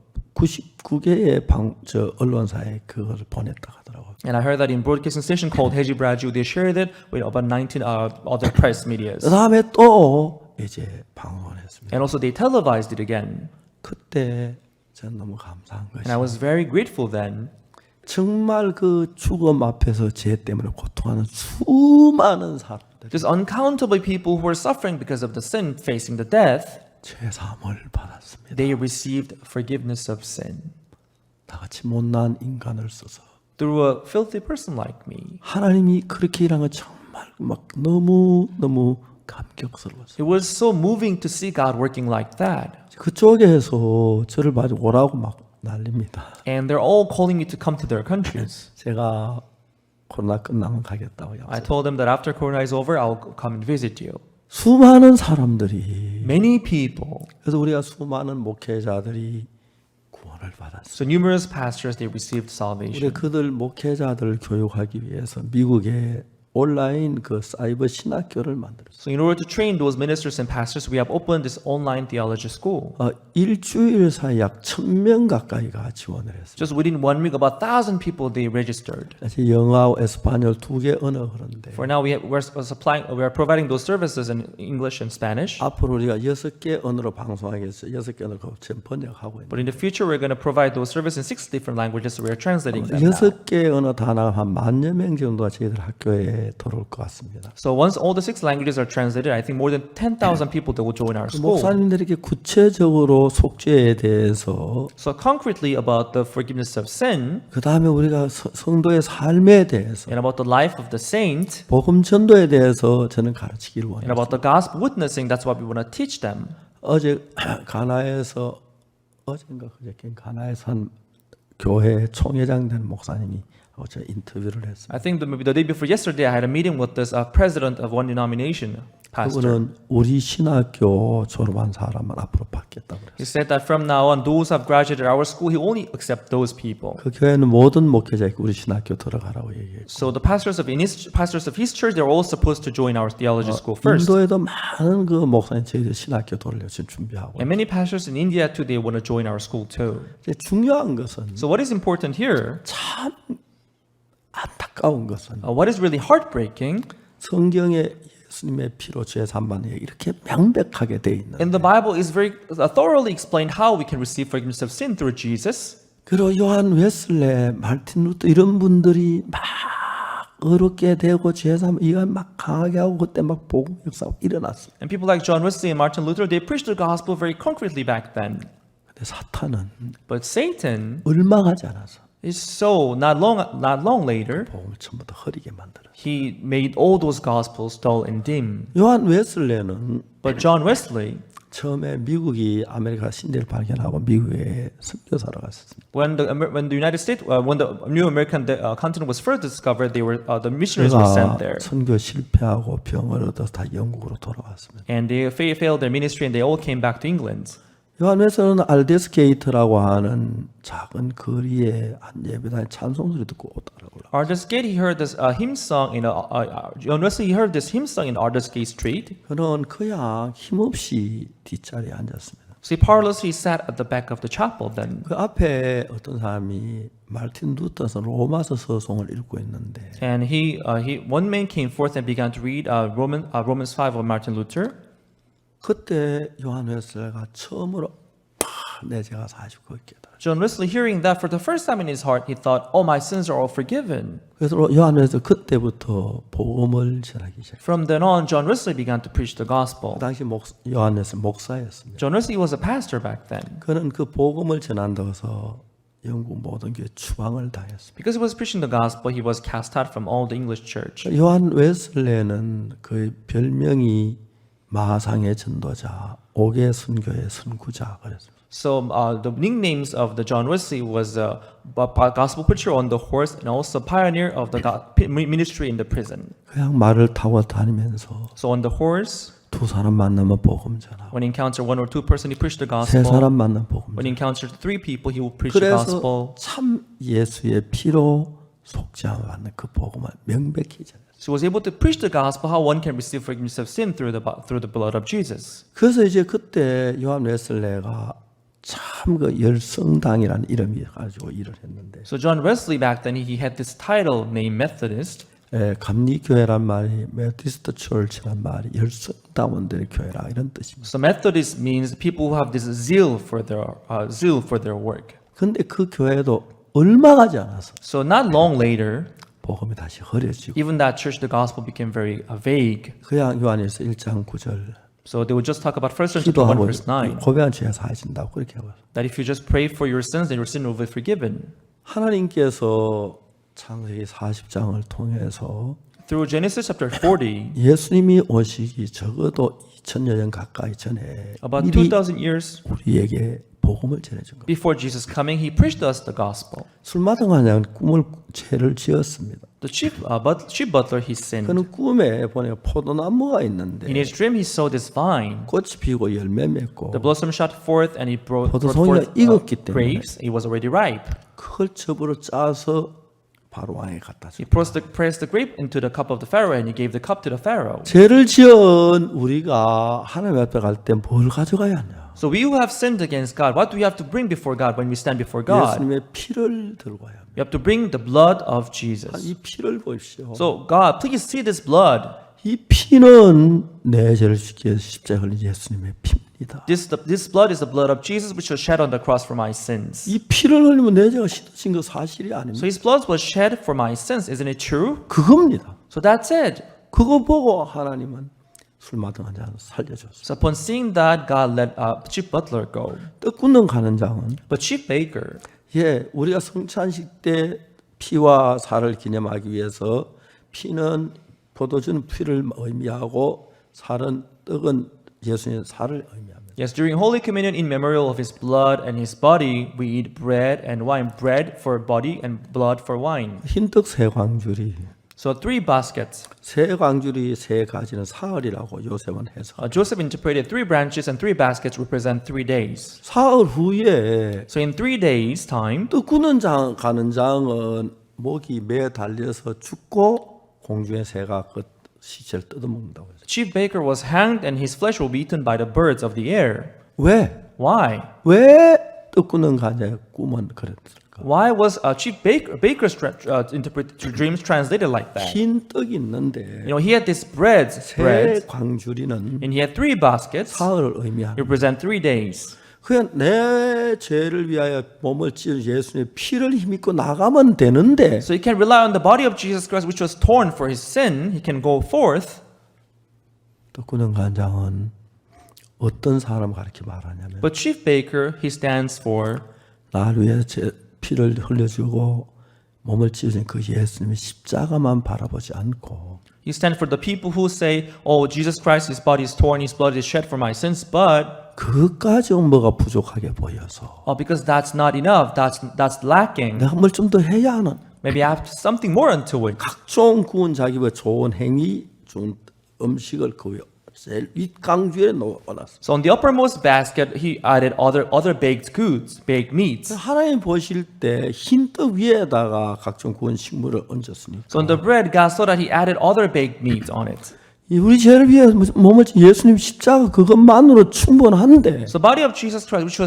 99개의 언론사에 그걸 보냈다 하더라고요. And I heard that in broadcasting station called Heji Braju, they shared it with about 19 other press medias. 그 다음에 또 이제 방송을 했습니다. And also they televised it again. 그때 저는 너무 감사한 And I 것이 was very grateful then. 정말 그 죽음 앞에서 죄 때문에 고통하는 수많은 사람들 There's uncountably people who were suffering because of the sin facing the death. 죄사함을 받았습니다. They received forgiveness of sin 나같이 못난 인간을 써서 through a filthy person like me. 하나님이 그렇게 일한 건 정말 막 너무 감격스러웠어요. It was so moving to see God working like that. 그쪽에서 저를 마주 오라고 막 난립니다. And they're all calling me to come to their countries. 제가 코로나 끝나면 가겠다고 I 약속. told them that after Corona is over, I'll come and visit you. 수많은 사람들이 Many people, 그래서 우리가 수많은 목회자들이 구원을 받았어요. so numerous pastors, they received 우리 salvation. 그들 목회자들을 교육하기 위해서 미국에 온라인 그 사이버 신학교를 만들었어요. So in order to train those ministers and pastors, we have opened this online theology school. 일주일 사이 약 1,000명 가까이가 지원을 했어요. Just within 1 week, about 1,000 people they registered. 사실 영어하고 에스파뇰 두 개 언어 그런데 For now, we are providing those services in English and Spanish. 앞으로 우리가 6개 언어로 방송하겠어요. 6개 언어로 지금 번역하고 있는. But in the future, we're going to provide those services in 6 different languages. So we are translating them now. 6개 언어 다 나가면 한 10,000여 명 정도가 저희들 학교에 들어올 것 같습니다. So once all the 6 languages are translated, I think more than 10,000 people that will join our school. 목사님들에게 구체적으로 속죄에 대해서 So concretely about the forgiveness of sin 그 다음에 우리가 성도의 삶에 대해서 and about the life of the saint 복음 전도에 대해서 저는 가르치기를 and 원해요. about the gospel witnessing, that's what we want to teach them. 어제 가나에서 가나에서 한 교회 총회장 된 목사님이 어제 인터뷰를 했습니다. I think maybe the day before yesterday, I had a meeting with this president of one denomination, pastor. 그분은 우리 신학교 졸업한 사람만 앞으로 받겠다고 그랬어요. He said that from now on, those who have graduated our school, he only accept those people. 그 교회는 모든 목회자에게 우리 신학교 들어가라고 얘기했고 So the pastors of his church, they're all supposed to join our theology school first. 인도에도 많은 그 목사님 저희들 신학교 돌려 지금 준비하고 And many pastors in India too, they want to join our school too. 이제 중요한 것은 So what is important here, 참 안타까운 것은 what is really heartbreaking, 성경에 예수님의 피로 죄 사함받는 게 이렇게 명백하게 돼 있는. in the Bible is very thoroughly explained how we can receive forgiveness of sin through Jesus. 그리고 요한 웨슬레, 말틴 루터 이런 분들이 막 어렵게 되고 죄 사함 이거 막 강하게 하고 그때 막 복음 역사가 일어났어요. And people like John Wesley and Martin Luther, they preached the gospel very concretely back then. 근데 사탄은 But Satan 얼마 가지 않아서 is so not long later, 복음을 전부 다 흐리게 만들어. he made all those gospels dull and dim. 요한 웨슬레는 But John Wesley, 처음에 미국이 아메리카 신대를 발견하고 미국에 선교사로 갔었습니다. when the United States, when the new American continent was first discovered, the missionaries were sent there, 선교 실패하고 병을 얻어서 다 영국으로 돌아왔습니다. and they failed their ministry, and they all came back to England. 요한 웨슬레는 알데스게이트라고 하는 작은 거리에 한 예배당에 찬송 소리 듣고 오더라고요. Aldersgate, he heard this hymn song in John Wesley, he heard this hymn song in Aldersgate Street. 그는 그냥 힘없이 뒷자리에 앉았습니다. So he parlously sat at the back of the chapel then. 그 앞에 어떤 사람이 말틴 루터서 로마서 서송을 읽고 있는데 And one man came forth and began to read Romans 5 of Martin Luther. 그때 요한 웨슬레가 처음으로 내 죄가 사하시고 있겠다. John Wesley, hearing that for the first time in his heart, he thought, "Oh, my sins are all forgiven." 그래서 요한 웨슬레 그때부터 복음을 전하기 시작. From then on, John Wesley began to preach the gospel. 그 당시 요한 웨슬레 목사였습니다. John Wesley was a pastor back then. 그는 그 복음을 전한다고서 영국 모든 교회 추방을 당했습니다. Because he was preaching the gospel, he was cast out from all the English church. 요한 웨슬레는 그 별명이 마상의 전도자, 옥의 선교의 선구자 그랬습니다. So the nicknames of the John Wesley was gospel preacher on the horse and also pioneer of the ministry in the prison. 그냥 말을 타고 다니면서 So on the horse, 두 사람 만나면 복음 전하고 when he encountered one or two person, he preached the 세 gospel. 사람 만나면 복음 When he 전하고 encountered 3 people, he would preach the 그래서 gospel. 참 예수의 피로 속죄함을 받는 그 복음을 명백히 전했어요. So he was able to preach the gospel, how one can receive forgiveness of sin through the blood of Jesus. 그래서 이제 그때 요한 웨슬레가 참 그 열성당이라는 이름이 가지고 일을 했는데 So John Wesley back then he had this title named Methodist. 감리교회란 말이 메디스트 처치란 말이 열성당원들의 교회라 이런 뜻입니다. So Methodist means people who have this zeal for their work. 근데 그 교회도 얼마 가지 않아서 So not long later, 복음이 다시 흐려지고 even that church, the gospel became very vague. 그냥 요한일서 1장 9절 So they would just talk about 1 John chapter 1 기도하고 verse 9. 고백한 죄가 사해진다고 그렇게 하고 That if you just pray for your sins, then your sin will be forgiven. 하나님께서 창세기 40장을 통해서 Through Genesis chapter 40, 예수님이 오시기 적어도 2000여 년 가까이 전에 about 미리 2,000 years 우리에게 복음을 전해준 겁니다. before Jesus coming, he preached us the gospel. 술마당 관장은 꿈을 죄를 지었습니다. The chief butler, he sinned. 그는 꿈에 보니까 포도나무가 있는데 In his dream, he saw this vine. 꽃이 피고 열매 맺고 The blossom shot forth, and he brought 포도송이가 forth 익었기 때문에 grapes. It was already ripe. 그걸 첩으로 짜서 바로 왕에게 갖다 He 줍니다. pressed the grape into the cup of the Pharaoh, and he gave the cup to the Pharaoh. 죄를 지은 우리가 하나님 앞에 갈 때 뭘 가져가야 하냐? So we who have sinned against God, what do we have to bring before God when we stand before God? 예수님의 피를 들고 가야 합니다. You have to bring the blood of 이 Jesus. 피를 보십시오. So God, please see this blood. 이 피는 내 죄를 씻기 위해서 십자가에 흘린 예수님의 피입니다. This blood is the blood of Jesus, which was shed on the cross for my sins. 이 피를 흘리면 내 죄가 씻어진 거 사실이 So 아닙니다. His blood was shed for my sins, isn't it true? 그겁니다. So that's it. 그거 보고 하나님은 술마당한 자는 살려줬어요. So upon seeing that, God let chief butler go. 떡 굽는 가는 장은 But chief baker, 우리가 성찬식 때 피와 살을 기념하기 위해서 피는 포도주는 피를 의미하고 살은 떡은 예수님의 살을 의미합니다. yes, during Holy Communion, in memorial of His blood and His body, we eat bread and wine. Bread for body and blood for wine. 흰떡 세 광줄이 So 3 baskets. 세 광줄이 세 가지는 사흘이라고 요셉은 해서 Joseph interpreted 3 branches and 3 baskets represent 3 days. 사흘 후에 So in 3 days' time, 떡 굽는 장 가는 장은 목이 매에 달려서 죽고 공중의 새가 그 시체를 뜯어먹는다고 했어요. chief baker was hanged and his flesh will be eaten by the birds of the air. 왜? Why? 왜 떡 굽는 간장의 꿈은 그랬을까? Why was chief baker's dreams translated like that? 흰 떡이 있는데 You know, he had this bread, 세 광줄이는 and he had 3 baskets. 사흘을 의미합니다. Represent 3 days. 그냥 내 죄를 위하여 몸을 찢은 예수님의 피를 힘입고 나가면 되는데 So he can rely on the body of Jesus Christ, which was torn for his sin. He can go forth. 떡 굽는 간장은 어떤 사람 가르쳐 말하냐면 But chief baker, he stands for 나를 위해 제 피를 흘려주고 몸을 찢어진 그 예수님의 십자가만 바라보지 않고 he stands for the people who say, "Oh, Jesus Christ, his body is torn, his blood is shed for my sins." But 그것까지 뭐가 부족하게 보여서 because that's not enough, that's lacking. 내가 뭘 좀 더 해야 하는 Maybe I have something more unto it. 각종 구원 자기의 좋은 행위 좋은 음식을 그 제일 윗강주에 넣어놨어. So on the uppermost basket, he added other baked goods, baked meats. 하나님 보실 때 흰 떡 위에다가 각종 구원 식물을 얹었으니까 So on the bread, God saw that he added other baked meats on it. 우리 죄를 위해 몸을 예수님 십자가 그것만으로 충분한데 So the body of Jesus Christ, which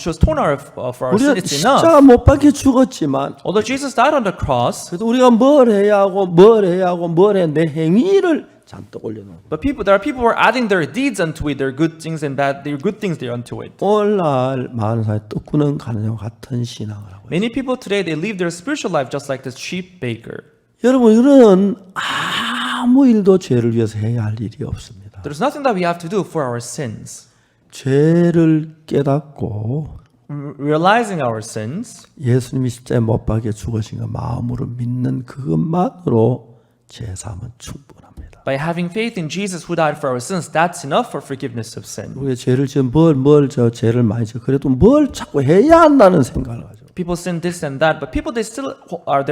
was torn out for our 우리가 sin, it's enough. 십자가 못 박혀 죽었지만 Although Jesus died on the cross, 그래도 우리가 뭘 해야 하고 뭘 해야 하고 뭘 해 내 행위를 잔뜩 올려놓은 but there are people who are adding their deeds unto it, their good things and their good things there unto it. 오늘날 많은 사람이 떡구는 가는 같은 신앙을 하고 있어요. Many people today, they live their spiritual life just like this sheep baker. 여러분 이런 아무 일도 죄를 위해서 해야 할 일이 없습니다. There's nothing that we have to do for our sins. 죄를 깨닫고 Realizing our sins, 예수님이 십자가에 못 박혀 죽으신 거 마음으로 믿는 그것만으로 제사함은 충분합니다. by having faith in Jesus who died for our sins, that's enough for forgiveness of sin. 우리가 죄를 지은 저 죄를 많이 지어 그래도 뭘 자꾸 해야 한다는 생각을 가지고 People sin this and that, but people they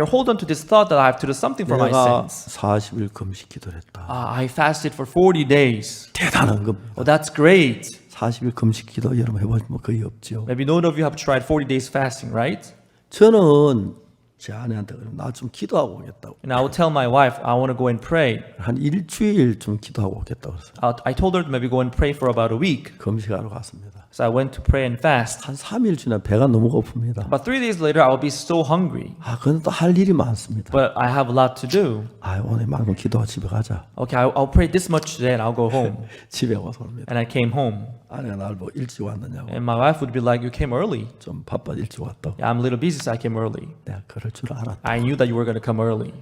hold on to this thought that I have to do something for my 내가 sins. 40일 금식 기도했다. I fasted for 40 days. 대단한 겁니다. Oh, that's great. 40일 금식 기도 여러분 해보시면 거의 없죠. Maybe none of you have tried 40 days fasting, right? 저는 제 아내한테 그러면 나 좀 기도하고 오겠다고. And I would tell my wife, I want to go and pray. 한 일주일 좀 기도하고 오겠다고 그랬어요. I told her to maybe go and pray for about a week. 금식하러 갔습니다. So I went to pray and fast. 한 3일 지나 배가 너무 고픕니다. About 3 days later, I would be so hungry. 아, 근데 또 할 일이 많습니다. But I have a lot to do. 아, 오늘만큼 기도하고 집에 가자. Okay, I'll pray this much today and I'll go home. 집에 와서 옵니다. And I came home. 아내가 날 보고 일찍 왔느냐고. And my wife would be like, you came early. 좀 바빠 일찍 왔다고. Yeah, I'm a little busy, so I came early. 내가 그럴 줄 알았다. I knew that you were going to come early.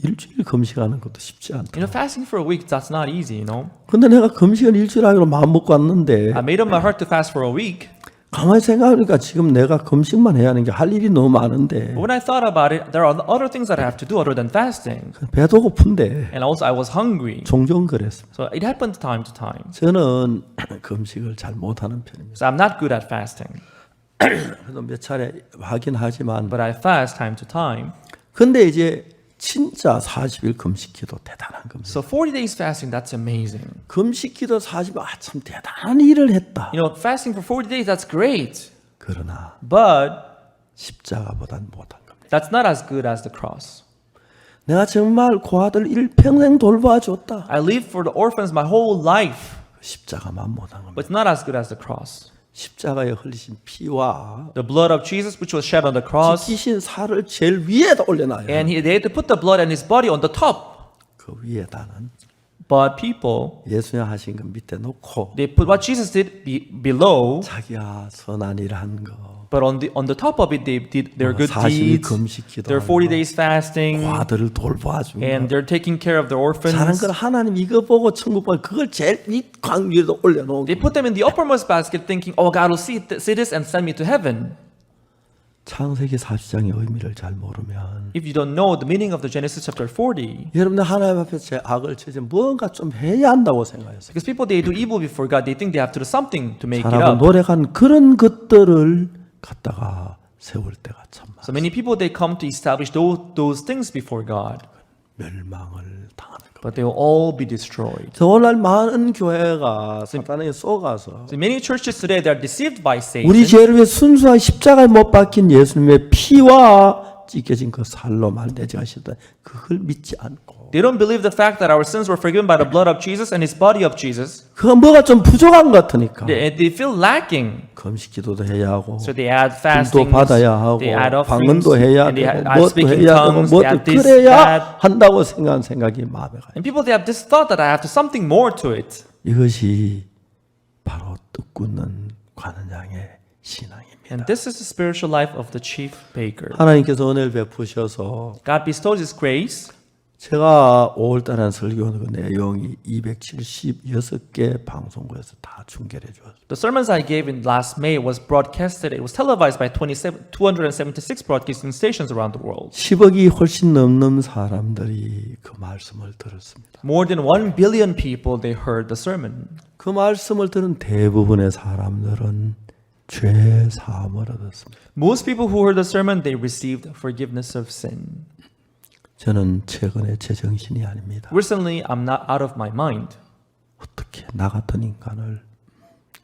일주일 금식하는 것도 쉽지 않다. You know, fasting for a week, that's not easy, you know. 근데 내가 금식은 일주일 하기로 마음 먹고 왔는데 I made up my heart to fast for a week. 가만히 생각하니까 지금 내가 금식만 해야 하는 게 할 일이 너무 많은데 But when I thought about it, there are other things that I have to do other than fasting. 배도 고픈데 And also, I was hungry. 종종 그랬습니다. So it happened time to time. 저는 금식을 잘 못하는 편입니다. So I'm not good at fasting. 그래도 몇 차례 하긴 하지만 But I fast time to time. 근데 이제 진짜 40일 금식기도 대단한 금식. So 40 days fasting, that's amazing. 금식기도 40일 참 대단한 일을 했다. You know, fasting for 40 days, that's great. 그러나 But 십자가보단 못한 겁니다. that's not as good as the cross. 내가 정말 고아들 일평생 돌봐줬다. I lived for the orphans my whole life. 십자가만 못한 겁니다. But it's not as good as the cross. 십자가에 흘리신 피와 The blood of Jesus, which was shed on the cross, 지키신 살을 제일 위에다 올려놔요. and they had to put the blood and his body on the top. 그 위에다는 But people, 예수님 하신 거 밑에 놓고 they put what Jesus did below, 자기야 선한 일 한 거, but on the top of it, they did their good 40일 deeds, 금식기도 their 40 days fasting, 고아들을 돌봐주고 and they're taking care of their 사는 orphans. 걸 하나님 이거 보고 천국 보고 그걸 제일 윗광 위에다 올려놓은 They put them in the uppermost basket thinking, oh, God will see this and send me to heaven. 창세기 40장의 의미를 잘 모르면 If you don't know the meaning of the Genesis chapter 40, 여러분들 하나님 앞에 제 악을 쳐서 뭔가 좀 해야 한다고 생각했어요. because people, they do evil before God, they think they have to do something to make it 잘하고 up. 노력한 그런 것들을 갖다가 세울 때가 참 많아요. So many people, they come to establish those things before God, 멸망을 당하는 거예요. but they will all be destroyed. 그래서 오늘날 많은 교회가 사탄에게 속아서 So many churches today, they are deceived by Satan. 우리 죄를 위해 순수한 십자가에 못 박힌 예수님의 피와 찢겨진 그 살로만 내 죄가 씻다. 그걸 믿지 않고 They don't believe the fact that our sins were forgiven by the blood of Jesus and his body of Jesus. 그거 뭐가 좀 부족한 것 같으니까 They feel lacking. 금식기도도 해야 하고 So they add 도 fasting, 받아야 하고 they add offerings, 방언도 해야 and they 되고 add 뭣도 speaking 해야 되고 tongues, they 뭣도 add this, 그래야 that. 한다고 생각하는 생각이 마음에 가요. And people, they have this thought that I have to something more to it. 이것이 바로 뜻굳는 관원장의 신앙입니다. And this is the spiritual life of the chief baker. 하나님께서 은혜를 베푸셔서 God bestows his grace. 제가 5월달에 한 설교 그 내용이 276개 방송국에서 다 중계해 주었어요. The sermons I gave in last May was broadcasted. It was televised by 276 broadcasting stations around the world. 10억이 훨씬 넘는 사람들이 그 말씀을 들었습니다. More than 1 billion people, they heard the sermon. 그 말씀을 들은 대부분의 사람들은 죄 사함을 얻었습니다. Most people who heard the sermon, they received forgiveness of sin. 저는 최근에 제 정신이 아닙니다. Recently, I'm not out of my mind. 어떻게 나 같은 인간을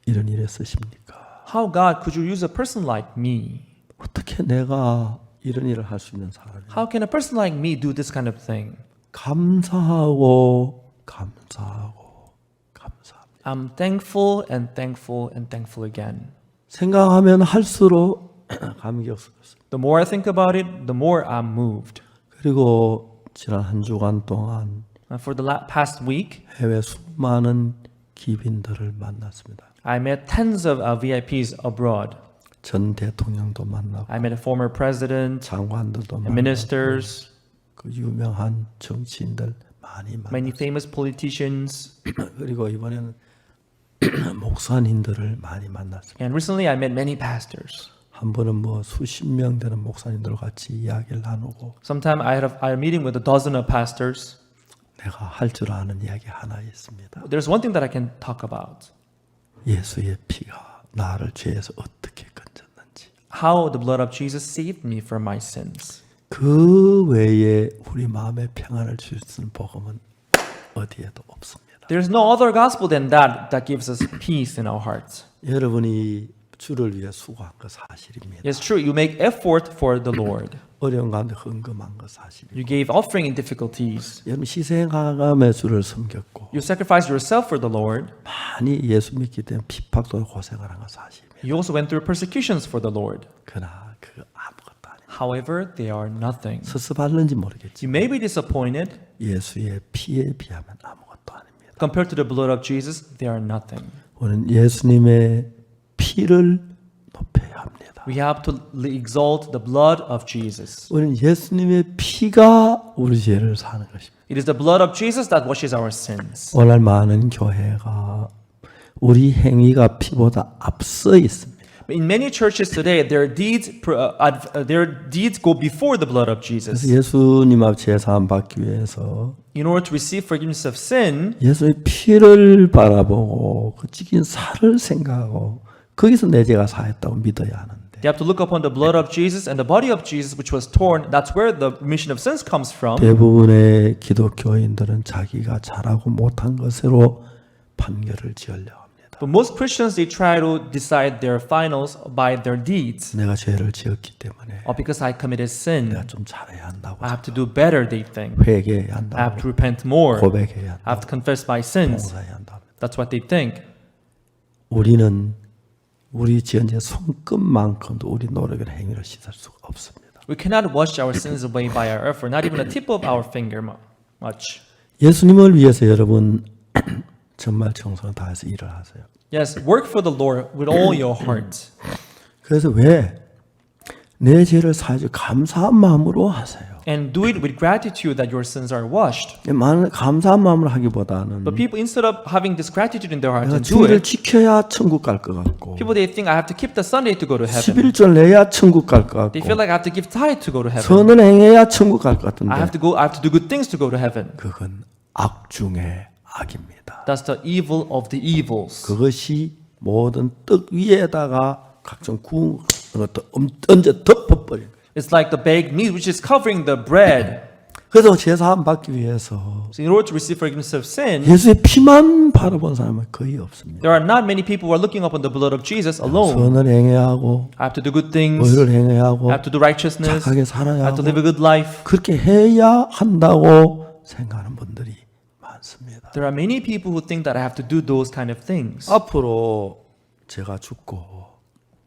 이런 일에 쓰십니까? How, God, could you use a person like me? 어떻게 내가 이런 일을 할 수 있는 사람이야? How can a person like me do this kind of thing? 감사하고 감사하고 감사합니다. I'm thankful and thankful and thankful again. 생각하면 할수록 감격스럽습니다. The more I think about it, the more I'm moved. 그리고 지난 한 주간 동안 For the past week, 해외 수많은 기빈들을 만났습니다. I met tens of VIPs abroad. 전 대통령도 만나고 I met a former president, 장관들도 and 만나고 ministers, 그 유명한 정치인들 많이 many 만났어요. famous politicians, 그리고 이번에는 목사님들을 많이 만났습니다. and recently I met many pastors. 한 번은 뭐 수십 명 되는 목사님들과 같이 이야기를 나누고 Sometime I had a meeting with a dozen of pastors. 내가 할 줄 아는 이야기 하나 있습니다. There's one thing that I can talk about. 예수의 피가 나를 죄에서 어떻게 건졌는지. How the blood of Jesus saved me from my sins. 그 외에 우리 마음에 평안을 줄 수 있는 복음은 어디에도 없습니다. There's no other gospel than that gives us peace in our hearts. 여러분이 주를 위해 수고한 거 사실입니다. It's true, you make effort for the Lord. 어려운 가운데 헌금한 거 사실입니다. You gave offering in difficulties. 여러분 희생하며 주를 섬겼고 You sacrificed yourself for the Lord. 많이 예수 믿기 때문에 핍박도 고생을 한 거 사실입니다. You also went through persecutions for the Lord. 그러나 그거 아무것도 아닙니다. However, they are nothing. 섭섭할는지 모르겠지만 You may be disappointed. 예수의 피에 비하면 아무것도 아닙니다. Compared to the blood of Jesus, they are nothing. 우리는 예수님의 피를 높여야 합니다. We have to exalt the blood of Jesus. 우리는 예수님의 피가 우리 죄를 사는 것입니다. It is the blood of Jesus that washes our sins. 오늘 많은 교회가 우리 행위가 피보다 앞서 있습니다. In many churches today, their deeds go before the blood of 그래서 Jesus. 예수님 앞 제사함 받기 위해서 In order to receive forgiveness of sin, 예수의 피를 바라보고 그 찢긴 살을 생각하고 거기서 내 죄가 사했다고 믿어야 하는데 they have to look upon the blood of Jesus and the body of Jesus, which was torn. That's where the remission of sins comes from. 대부분의 기독교인들은 자기가 잘하고 못한 것으로 판결을 지으려고 합니다. But most Christians, they try to decide their finals by their deeds. 내가 죄를 지었기 때문에 Or because I committed sin, 내가 좀 잘해야 한다고 I have to do better, they think. 회개해야 I have 한다고 to repent more. 고백해야 I have 한다고 to confess my sins. 봉사해야 한다고 That's what they think. 우리는 우리 지은 죄 손끝만큼도 우리 노력의 행위를 씻을 수가 없습니다. We cannot wash our sins away by our effort, not even a tip of our finger much. 예수님을 위해서 여러분 정말 정성을 다해서 일을 하세요. Yes, work for the Lord with all your heart. 그래서 왜 내 죄를 사하지 감사한 마음으로 하세요. And do it with gratitude that your sins are washed. 많은 감사한 마음으로 하기보다는 But people, instead of having this gratitude in their hearts 내가 and do 주일을 it, 지켜야 천국 갈 것 같고 people, they think I have to keep the Sunday to go to heaven. 11절 내야 천국 갈 것 They 같고 feel like I have to give tithe to go to heaven. 선을 행해야 천국 갈 것 같은데 I have to do good things to go to heaven. 그건 악 중의 악입니다. That's the evil of the evils. 그것이 모든 떡 위에다가 각종 구운 것도 얹어 덮어버린 거예요. It's like the baked meat which is covering the bread. 그래서 제사함 받기 위해서 So in order to receive forgiveness of sin, 예수의 피만 바라본 사람은 거의 없습니다. there are not many people who are looking upon the blood of Jesus alone. 선을 행해야 하고 I have to do good things. 의를 행해야 하고 I have to do righteousness. 착하게 I 살아야 have to 하고 live a good life. 그렇게 해야 한다고 생각하는 분들이 많습니다. There are many people who think that I have to do those kind of things. 앞으로 제가 죽고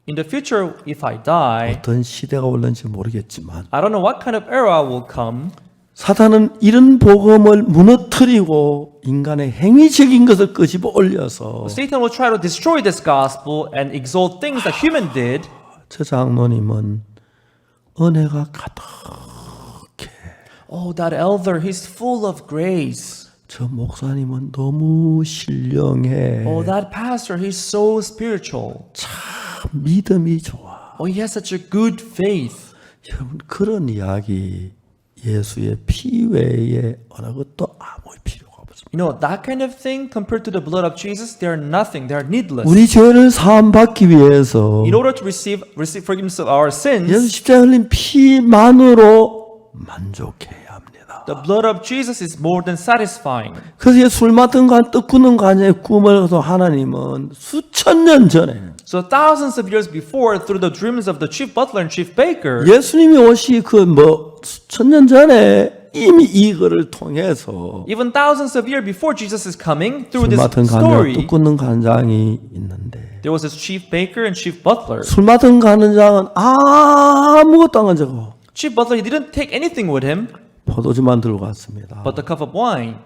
In the future, if I die, 어떤 시대가 올는지 모르겠지만 I don't know what kind of era will come. 사탄은 이런 복음을 무너뜨리고 인간의 행위적인 것을 끄집어 올려서 Satan will try to destroy this gospel and exalt things that human did. 저 장로님은 은혜가 가득해. Oh, that elder, he's full of grace. 저 목사님은 너무 신령해. Oh, that pastor, he's so spiritual. 참 믿음이 좋아. Oh, he has such a good faith. 여러분 그런 이야기 예수의 피 외에 어느 것도 아무 필요가 없습니다. You know, that kind of thing compared to the blood of Jesus, they are nothing. They are needless. 우리 죄를 사함 받기 위해서 In order to receive forgiveness of our 예수 sins, 십자가에 흘린 피만으로 만족해야 합니다. the blood of Jesus is more than satisfying. 그래서 술 맡은 간, 떡 굽는 간에 꿈을 꿔서 하나님은 수천 년 전에 So thousands of years before, through the dreams of the chief butler and chief baker, 예수님이 오시 수천 년 전에 이미 이거를 통해서 even thousands of years before Jesus is coming, through 술 this 맡은 간에 story, 떡 굽는 간장이 있는데 there was this chief baker and chief butler. 술 맡은 간장은 아무것도 안 가지고 Chief butler, he didn't take anything with him 포도주만 들고 갔습니다. but the cup of wine.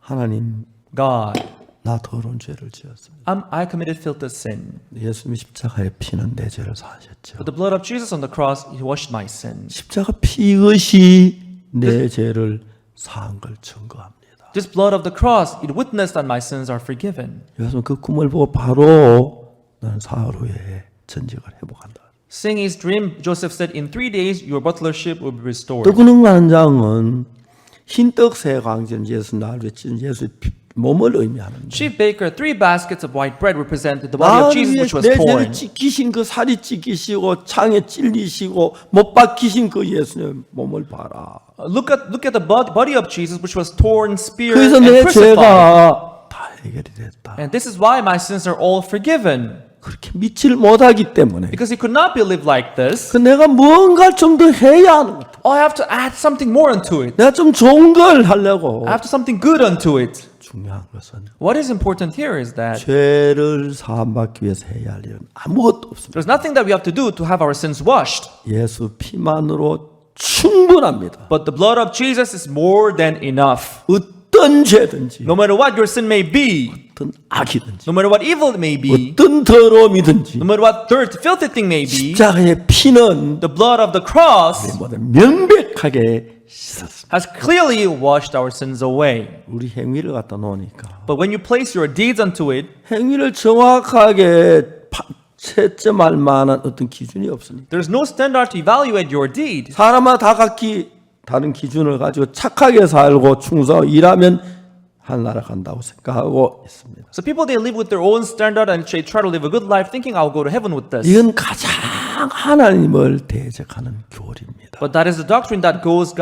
하나님 God, 나 더러운 죄를 지었습니다. I committed filthy sin. 예수님이 십자가의 피는 내 죄를 사하셨죠. But the blood of Jesus on the cross, he washed my sins. 십자가 피 이것이 내 죄를 사한 걸 증거합니다. This blood of the cross, it witnessed that my sins are forgiven. 그래서 그 꿈을 보고 바로 나는 사흘 후에 전직을 회복한다. Seeing his dream, Joseph said, in 3 days your butlership will be restored. 떡구는 간장은 흰떡 세 광전 예수 나를 찐 예수의 몸을 의미하는데 Chief baker, 3 baskets of white bread represent the body of Jesus which was 내 torn. 죄를 찢기신 그 살이 찢기시고 창에 찔리시고 못 박히신 그 예수의 몸을 봐라. Look at the body of Jesus which was torn, speared, 그래서 and 내 crucified. 죄가 다 해결이 됐다. And this is why my sins are all forgiven. 그렇게 믿지를 못하기 때문에 Because he could not believe like this. 그 내가 뭔가 좀 더 해야 하는 것. Oh, I have to add something more unto it. 내가 좀 좋은 걸 하려고. I have to something good unto it. 중요한 것은 What is important here is that 죄를 사함받기 위해서 해야 할 일은 아무것도 없습니다. there's nothing that we have to do to have our sins washed. 예수 피만으로 충분합니다. But the blood of Jesus is more than enough. 어떤 죄든지, No matter what your sin may be, 어떤 악이든지, no matter what evil it may be, 어떤 더러움이든지 no matter what dirt, filthy thing may be, 십자가의 피는 the blood of the cross 모두 명백하게 씻었습니다. has clearly washed our sins away. 우리 행위를 갖다 놓으니까 But when you place your deeds unto it, 행위를 정확하게 채점할 만한 어떤 기준이 없으니까 there's no standard to evaluate your deed. 사람마다 다 각기 다른 기준을 가지고 착하게 살고 충성하고 일하면 하늘나라 간다고 생각하고 있습니다. So people, they live with their own standard and they try to live a good life thinking I'll go to heaven with this. 이건 가장 하나님을 대적하는 교리입니다. But that is the doctrine that goes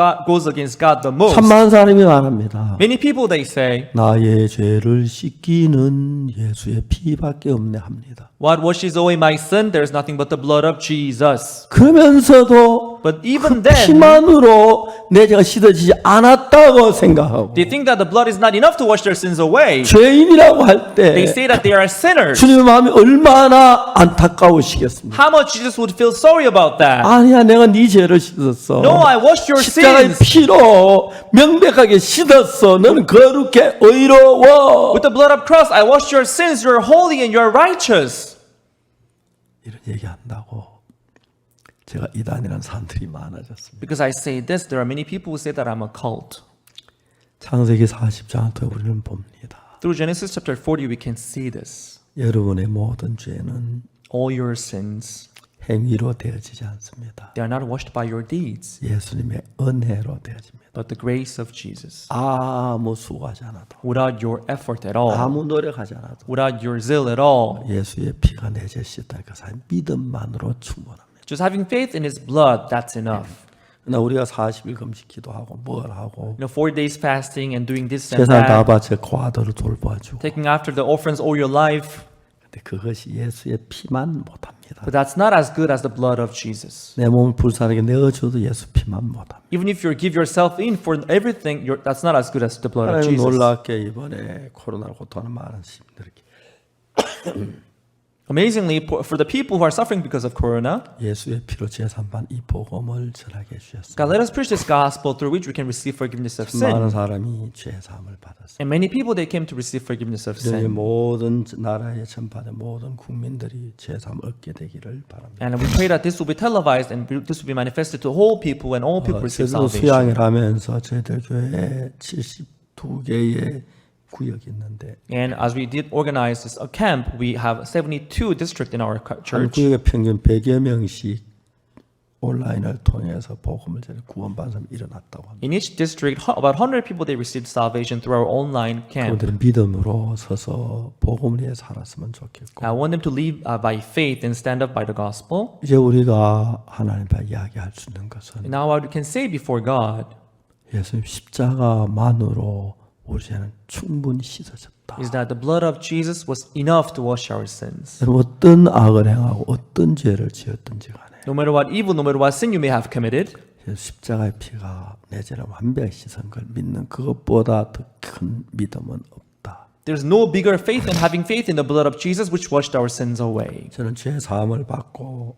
against God the most. 참 많은 사람이 말합니다. Many people, they say, 나의 죄를 씻기는 예수의 피밖에 없네 합니다. what washes away my sin? There's nothing but the blood of Jesus. 그러면서도 But even then, 피만으로 내 죄가 씻어지지 않았다고 생각하고 they think that the blood is not enough to wash their sins away. 죄인이라고 할 They 때 say that they are sinners. 주님의 마음이 얼마나 안타까우시겠습니까? How much Jesus would feel sorry about that? 아니야, 내가 네 죄를 씻었어. No, I washed your 십자가의 sins. 피로 명백하게 씻었어. 너는 거룩해 의로워. With the blood of cross, I washed your sins. You're holy and you're righteous. 이런 얘기한다고 제가 이단이라는 사람들이 많아졌습니다. Because I say this, there are many people who say that I'm a cult. 창세기 40장을 통해 우리는 봅니다. Through Genesis chapter 40, we can see this. 여러분의 모든 죄는 All your sins, 행위로 되어지지 않습니다. they are not washed by your deeds, 예수님의 은혜로 되어집니다. but the grace of Jesus. 아무 수고하지 않아도, Without your effort at all, 아무 노력하지 않아도 without your zeal at all, 예수의 피가 내 죄 씻다 그 사람 믿음만으로 충분합니다. just having faith in His blood, that's enough. 그러나 우리가 40일 금식 기도하고 뭘 하고 4 days fasting and doing this and 세상 다 that, 바쳐 과도를 돌봐주고 taking after the orphans all your life, 근데 그것이 예수의 피만 못합니다. but that's not as good as the blood of Jesus. 내 몸을 불쌍하게 내어줘도 예수 피만 못합니다. Even if you give yourself in for everything, that's not as good as the blood of 하나님 Jesus. 놀랍게 이번에 코로나로 고통하는 많은 시민들에게 Amazingly, for the people who are suffering because of Corona, 예수의 피로 제산반 이 복음을 전하게 해주셨습니다. God, let us preach this gospel through which we can receive forgiveness of 많은 sin. 사람이 죄사함을 받았습니다. And many people, they came to receive forgiveness of 이제 sin. 모든 나라에 전파된 모든 국민들이 죄사함을 얻게 되기를 바랍니다. And we pray that this will be televised and this will be manifested to whole people and all people receive 제주도 salvation. 수양을 하면서 저희들 교회에 72개의 구역이 있는데 And as we did organize this camp, we have 72 districts in our 한 church. 구역에 평균 100여 명씩 온라인을 통해서 복음을 전해 구원받은 사람이 일어났다고 합니다. In each district, about 100 people, they received salvation through our online camp. 그분들은 믿음으로 서서 복음을 위해 살았으면 좋겠고 I want them to live by faith and stand up by the gospel. 이제 우리가 하나님 앞에 이야기할 수 있는 것은 And now what we can say before God 예수님 십자가만으로 우리 죄는 충분히 씻어졌다. is that the blood of Jesus was enough to wash our sins. 여러분 어떤 악을 행하고 어떤 죄를 지었든지 간에 No matter what evil, no matter what sin you may have committed, 십자가의 피가 내 죄를 완벽히 씻은 걸 믿는 그것보다 더 큰 믿음은 없다. there's no bigger faith than having faith in the blood of Jesus which washed our sins away. 저는 죄 사함을 받고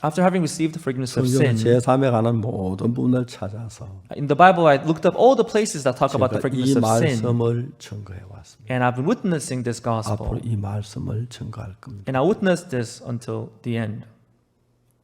After having received the forgiveness of 성경의 sin, 죄 사함에 관한 모든 부분을 찾아서 in the Bible I looked up all the places that talk about the 제가 forgiveness 이 of sin. 말씀을 증거해 왔습니다. And I've been witnessing this 앞으로 gospel. 이 말씀을 증거할 겁니다. And I witnessed this until the end.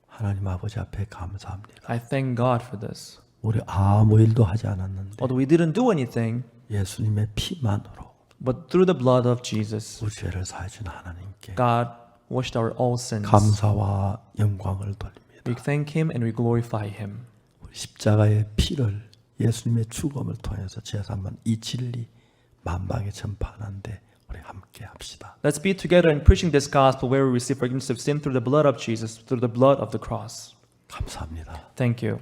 하나님 아버지 앞에 감사합니다. I thank God for this. 우리 아무 일도 하지 않았는데 Although we didn't do anything, 예수님의 피만으로 but through the blood of Jesus, 우리 죄를 사해 준 하나님께 God washed our all sins. 감사와 영광을 돌립니다. We thank Him and we glorify Him. 우리 십자가의 피를 예수님의 죽음을 통해서 제사만 이 진리 만방에 전파하는데 우리 함께 합시다. Let's be together in preaching this gospel where we receive forgiveness of sin through the blood of Jesus, through the blood of the cross. 감사합니다. Thank you.